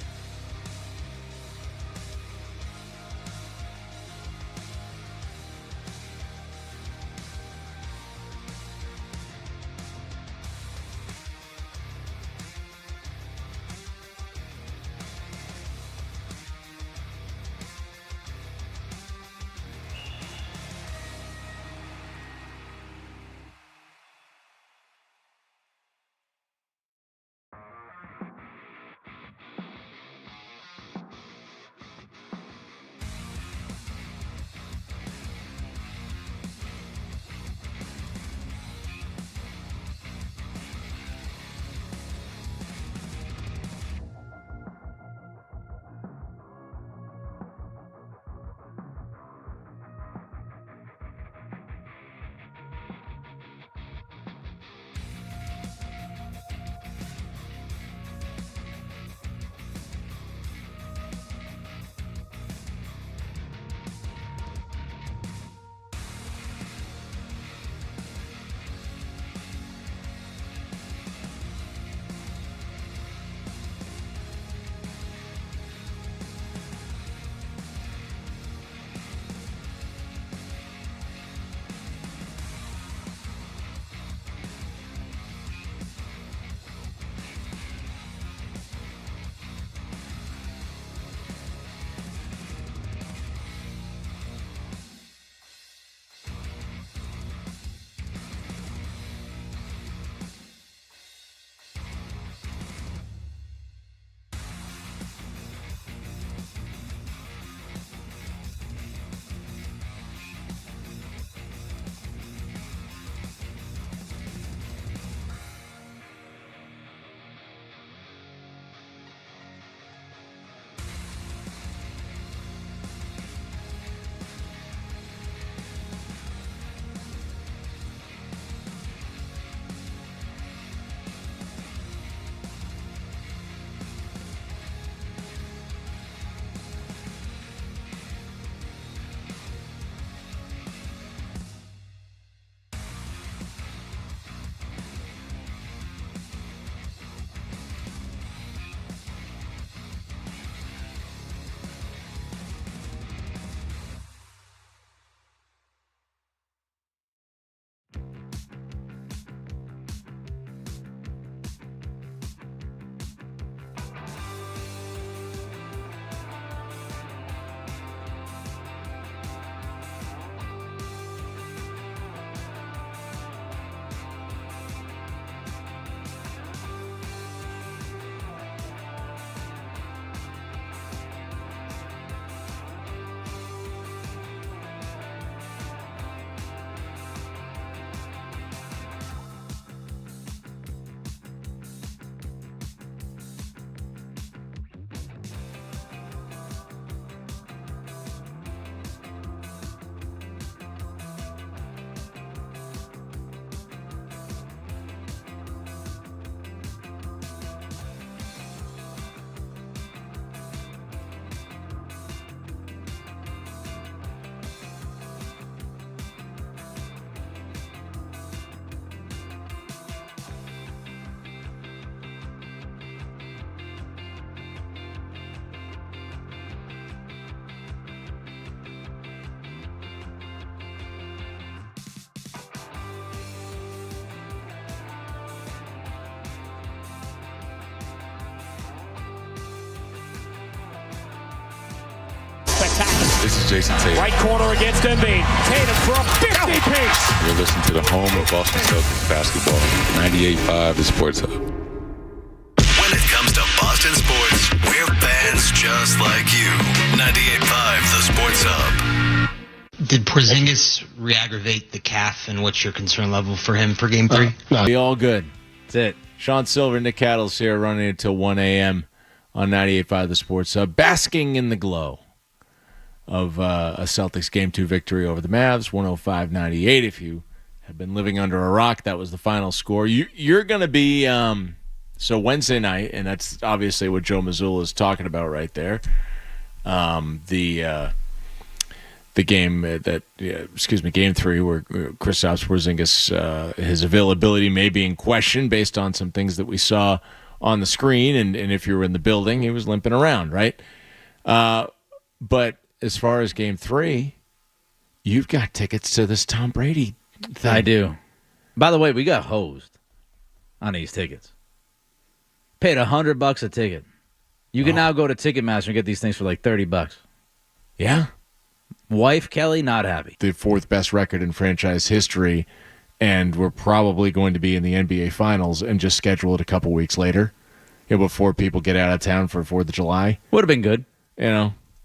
This is Jason Tatum. Right corner against Embiid. Tatum for a 50-piece. You're listening to the home of Boston Celtics basketball. 98.5 The Sports Hub. When it comes to Boston sports, we're fans just like you. 98.5 The Sports Hub. Did Porzingis re-aggravate the calf, and what's your concern level for him for Game 3? Be all good. That's it. Sean Sylver, Nick Cattles here, running until 1 a.m. on 98.5 The Sports Hub, basking in the glow of a Celtics Game 2 victory over the Mavs, 105-98. If you have been living under a rock. That was the final score. You're going to be so Wednesday night, and that's obviously what Joe Mazzulla is talking about right there. The game Game 3, where Kristaps Porzingis, his availability may be in question based on some things that we saw on the screen, and if you were in the building, he was limping around, right? But as far as Game 3, you've got tickets to this Tom Brady thing. I do. By the way, we got hosed on these tickets. Paid $100 a ticket. You can now go to Ticketmaster and get these things for like $30. Yeah. Wife Kelly not happy. The fourth best record in franchise history, and we're probably going to be in the NBA Finals and just schedule it a couple weeks later, before people get out of town for 4th of July. Would have been good.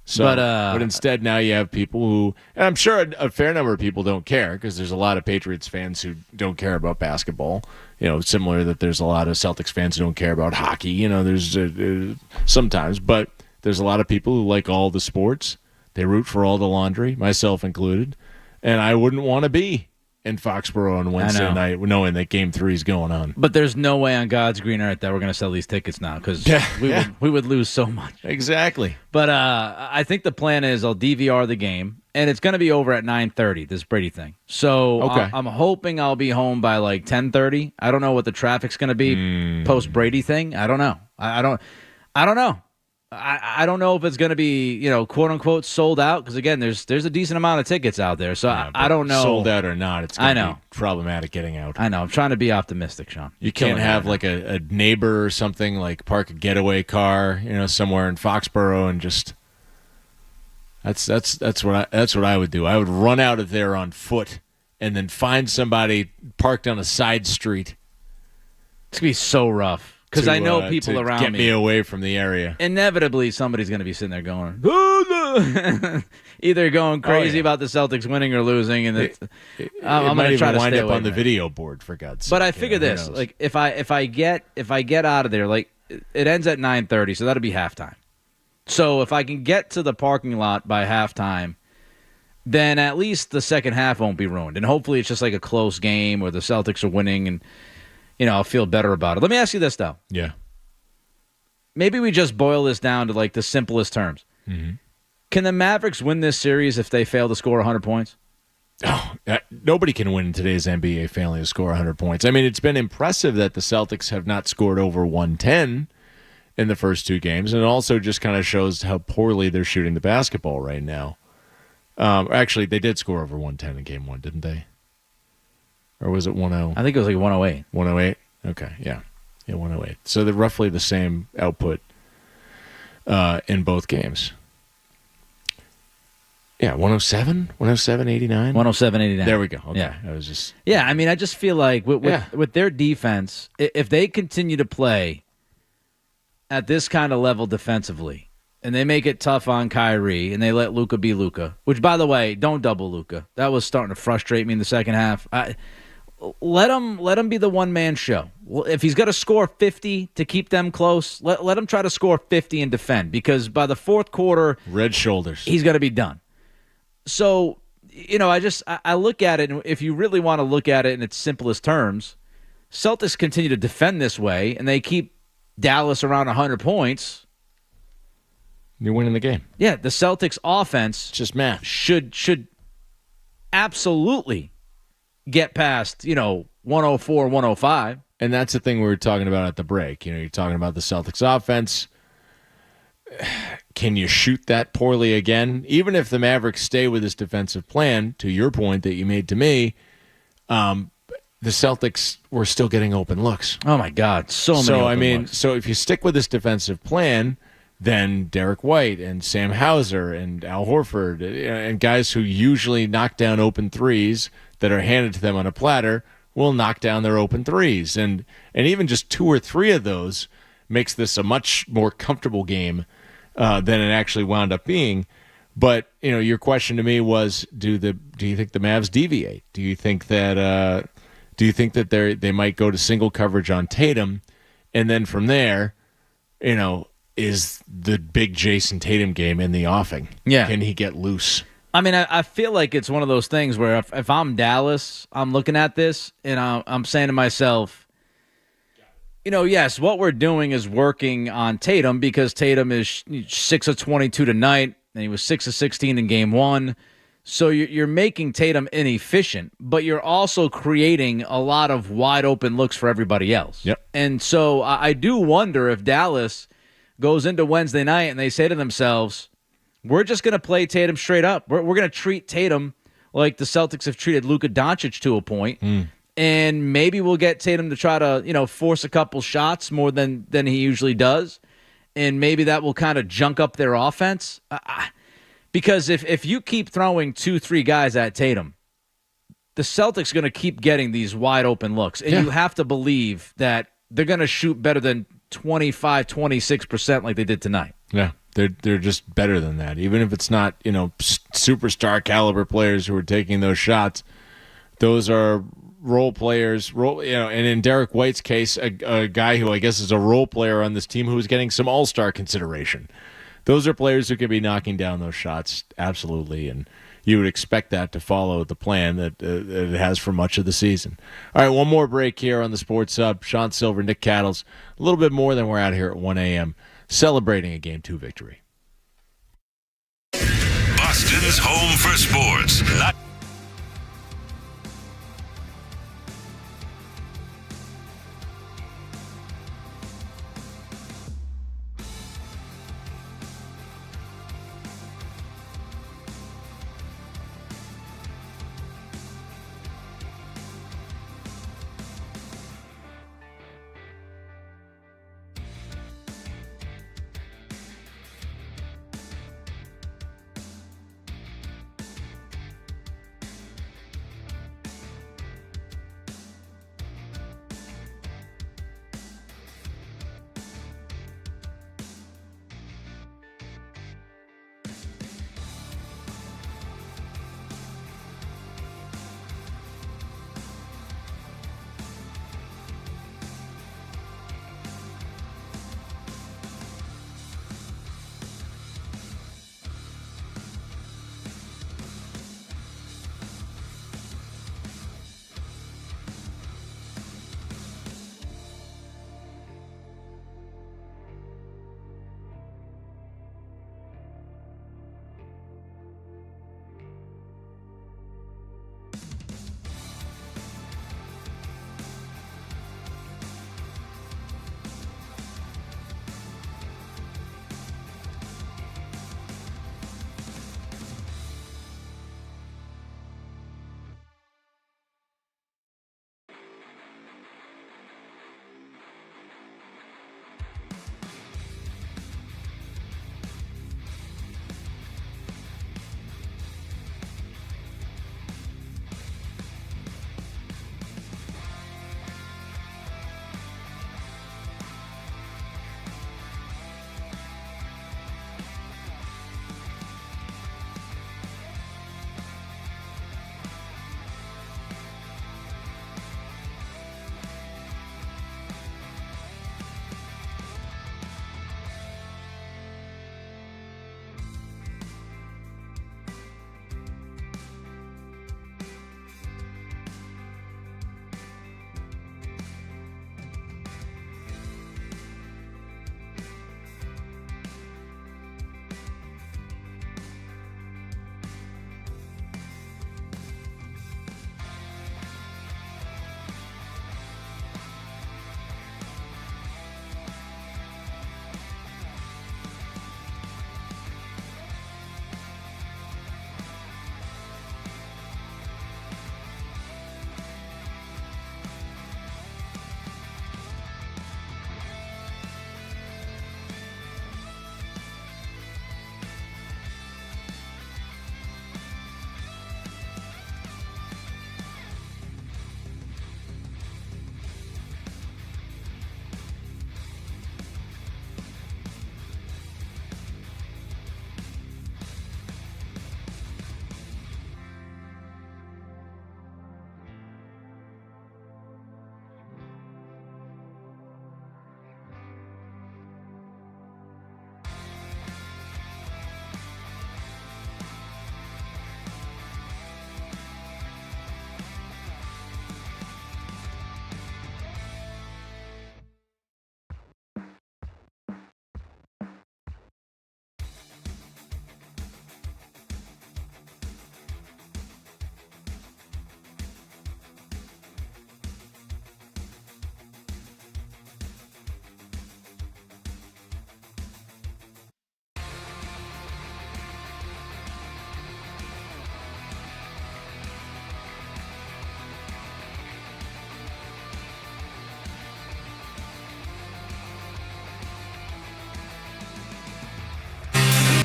So, but instead now you have people who, and I'm sure a fair number of people don't care, because there's a lot of Patriots fans who don't care about basketball. Similar that there's a lot of Celtics fans who don't care about hockey. There's sometimes, but there's a lot of people who like all the sports. They root for all the laundry, myself included, and I wouldn't want to be in Foxborough on Wednesday night knowing that Game 3 is going on. But there's no way on God's green earth that we're going to sell these tickets now, because we would lose so much. Exactly. But I think the plan is I'll DVR the game, and it's going to be over at 9:30, this Brady thing. So I'm hoping I'll be home by like 10:30. I don't know what the traffic's going to be post-Brady thing. I don't know. I don't know. I don't know if it's going to be, quote unquote sold out, because again, there's a decent amount of tickets out there. So I don't know, sold out or not. It's going to be problematic getting out. I know. I'm trying to be optimistic, Sean. You can't have like a neighbor or something, like park a getaway car, somewhere in Foxborough, and just that's what I would do. I would run out of there on foot and then find somebody parked on a side street. It's gonna be so rough. Because I know people around me. Get me away from the area. Inevitably, somebody's going to be sitting there going, either going crazy about the Celtics winning or losing, and I'm going to try to wind stay up away on the video board, for God's sake. But I figure this: like if I get out of there, like it ends at 9:30, so that'll be halftime. So if I can get to the parking lot by halftime, then at least the second half won't be ruined, and hopefully it's just like a close game where the Celtics are winning and. I'll feel better about it. Let me ask you this, though. Yeah. Maybe we just boil this down to, like, the simplest terms. Mm-hmm. Can the Mavericks win this series if they fail to score 100 points? Oh, nobody can win in today's NBA failing to score 100 points. I mean, it's been impressive that the Celtics have not scored over 110 in the first two games, and it also just kind of shows how poorly they're shooting the basketball right now. Actually, they did score over 110 in Game 1, didn't they? Or was it 1-0? I think it was like 108. 108? Okay, yeah. Yeah, 108. So they're roughly the same output in both games. Yeah, 107? 107, 89? 107, 89. There we go. Okay. Yeah. I was just... Yeah, I mean, I just feel like with their defense, if they continue to play at this kind of level defensively, and they make it tough on Kyrie, and they let Luka be Luka, which, by the way, don't double Luka. That was starting to frustrate me in the second half. Let him be the one-man show. If he's got to score 50 to keep them close, let him try to score 50 and defend, because by the fourth quarter, red shoulders, he's going to be done. So, I look at it, and if you really want to look at it in its simplest terms, Celtics continue to defend this way, and they keep Dallas around 100 points. You're winning the game. Yeah, the Celtics offense just math should absolutely get past, 104, 105. And that's the thing we were talking about at the break. You're talking about the Celtics offense. Can you shoot that poorly again? Even if the Mavericks stay with this defensive plan, to your point that you made to me, the Celtics were still getting open looks. Oh, my God. So many looks. So if you stick with this defensive plan, then Derek White and Sam Hauser and Al Horford and guys who usually knock down open threes that are handed to them on a platter will knock down their open threes. And even just 2 or 3 of those makes this a much more comfortable game than it actually wound up being. But, your question to me was, do you think the Mavs deviate? Do you think that they might go to single coverage on Tatum, and then from there, is the big Jason Tatum game in the offing? Yeah. Can he get loose? I mean, I feel like it's one of those things where if I'm Dallas, I'm looking at this and I'm saying to myself, yes, what we're doing is working on Tatum because Tatum is 6 of 22 tonight, and he was 6 of 16 in game 1. So you're making Tatum inefficient, but you're also creating a lot of wide open looks for everybody else. Yep. And so I do wonder if Dallas goes into Wednesday night and they say to themselves, we're just going to play Tatum straight up. We're going to treat Tatum like the Celtics have treated Luka Doncic to a point. And maybe we'll get Tatum to try to, force a couple shots more than he usually does. And maybe that will kind of junk up their offense. Because if you keep throwing 2-3 guys at Tatum, the Celtics are going to keep getting these wide open looks. And you have to believe that they're going to shoot better than 25, 26% like they did tonight. Yeah, they're just better than that. Even if it's not, superstar caliber players who are taking those shots, those are role players, and in Derek White's case, a guy who I guess is a role player on this team who is getting some all-star consideration. Those are players who can be knocking down those shots, absolutely, and you would expect that to follow the plan that it has for much of the season. All right, one more break here on the Sports Hub. Sean Sylver, Nick Cattles, a little bit more than we're out here at 1 a.m., celebrating a Game 2 victory. Boston's home for sports.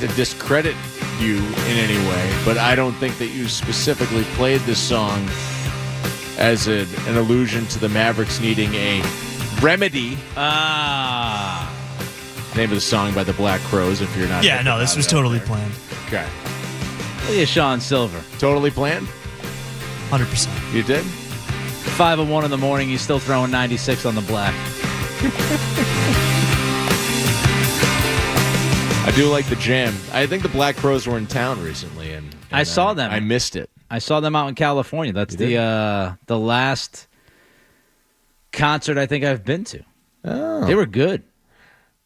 to discredit you in any way, but I don't think that you specifically played this song as an allusion to the Mavericks needing a remedy. Name of the song by the Black Crowes, if you're not... Yeah, no, this was totally planned. Okay. Look at Sean Sylver. Totally planned? 100%. You did? 5:01 in the morning, he's still throwing 96 on the Black. I do like the jam. I think the Black Crowes were in town recently, and I saw them. I missed it. I saw them out in California. That's the last concert I think I've been to. Oh. They were good.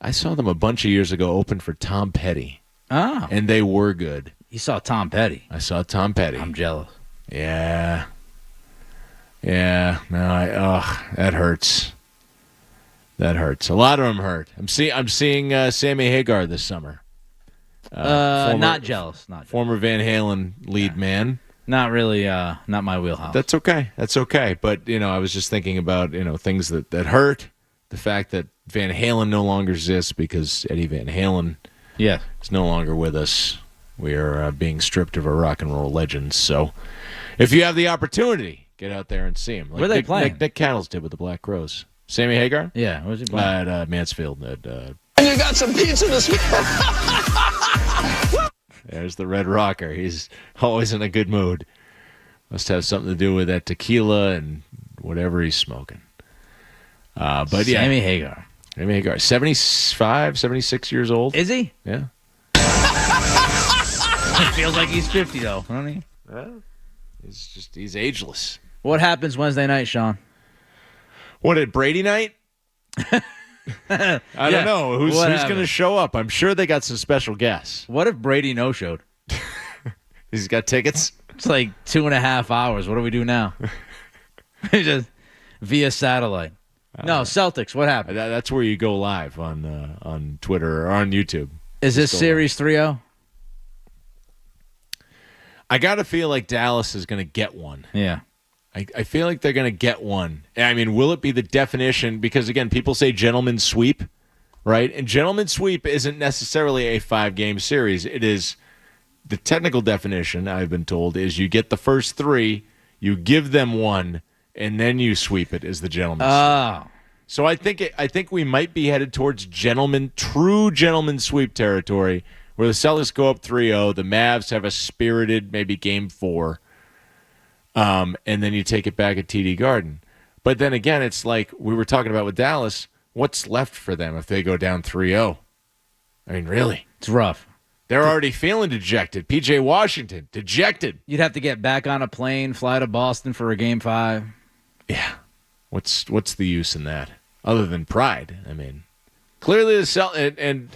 I saw them a bunch of years ago open for Tom Petty. Oh. And they were good. You saw Tom Petty. I saw Tom Petty. I'm jealous. Yeah. Yeah. No, that hurts. That hurts. A lot of them hurt. I'm seeing Sammy Hagar this summer. Not jealous. Former Van Halen lead man. Not really. Not my wheelhouse. That's okay. But I was just thinking about things that hurt. The fact that Van Halen no longer exists because Eddie Van Halen is no longer with us. We are being stripped of our rock and roll legends. So, if you have the opportunity, get out there and see him. Where are they playing? Nick Cattles did with the Black Crowes. Sammy Hagar? Yeah, where's he playing? At Mansfield. And you got some pizza this week. There's the Red Rocker. He's always in a good mood. Must have something to do with that tequila and whatever he's smoking. But yeah. Sammy Hagar. 75, 76 years old. Is he? Yeah. It feels like he's 50, though, doesn't he? Well, he's ageless. What happens Wednesday night, Sean? What, at Brady night? I don't know. Who's going to show up? I'm sure they got some special guests. What if Brady no-showed? He's got tickets? It's like 2.5 hours. What do we do now? Just via satellite. No, Celtics. What happened? That's where you go live on Twitter or on YouTube. Is this Series 3-0? I got to feel like Dallas is going to get one. Yeah. I feel like they're going to get one. I mean, will it be the definition? Because, again, people say gentleman's sweep, right? And gentleman's sweep isn't necessarily a 5-game series. It is the technical definition, I've been told, is you get the first 3, you give them 1, and then you sweep it as the gentleman's sweep. So I think we might be headed towards true gentleman sweep territory, where the Celtics go up 3-0, the Mavs have a spirited maybe game 4, and then you take it back at TD Garden. But then again, it's like we were talking about with Dallas, what's left for them if they go down 3-0? I mean, really? It's rough. They're already feeling dejected. P.J. Washington, dejected. You'd have to get back on a plane, fly to Boston for a Game 5. Yeah. What's the use in that? Other than pride. I mean, clearly the Celtics, and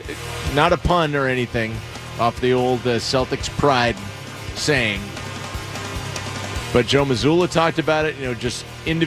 not a pun or anything off the old Celtics pride saying, but Joe Mazzulla talked about it, just individually.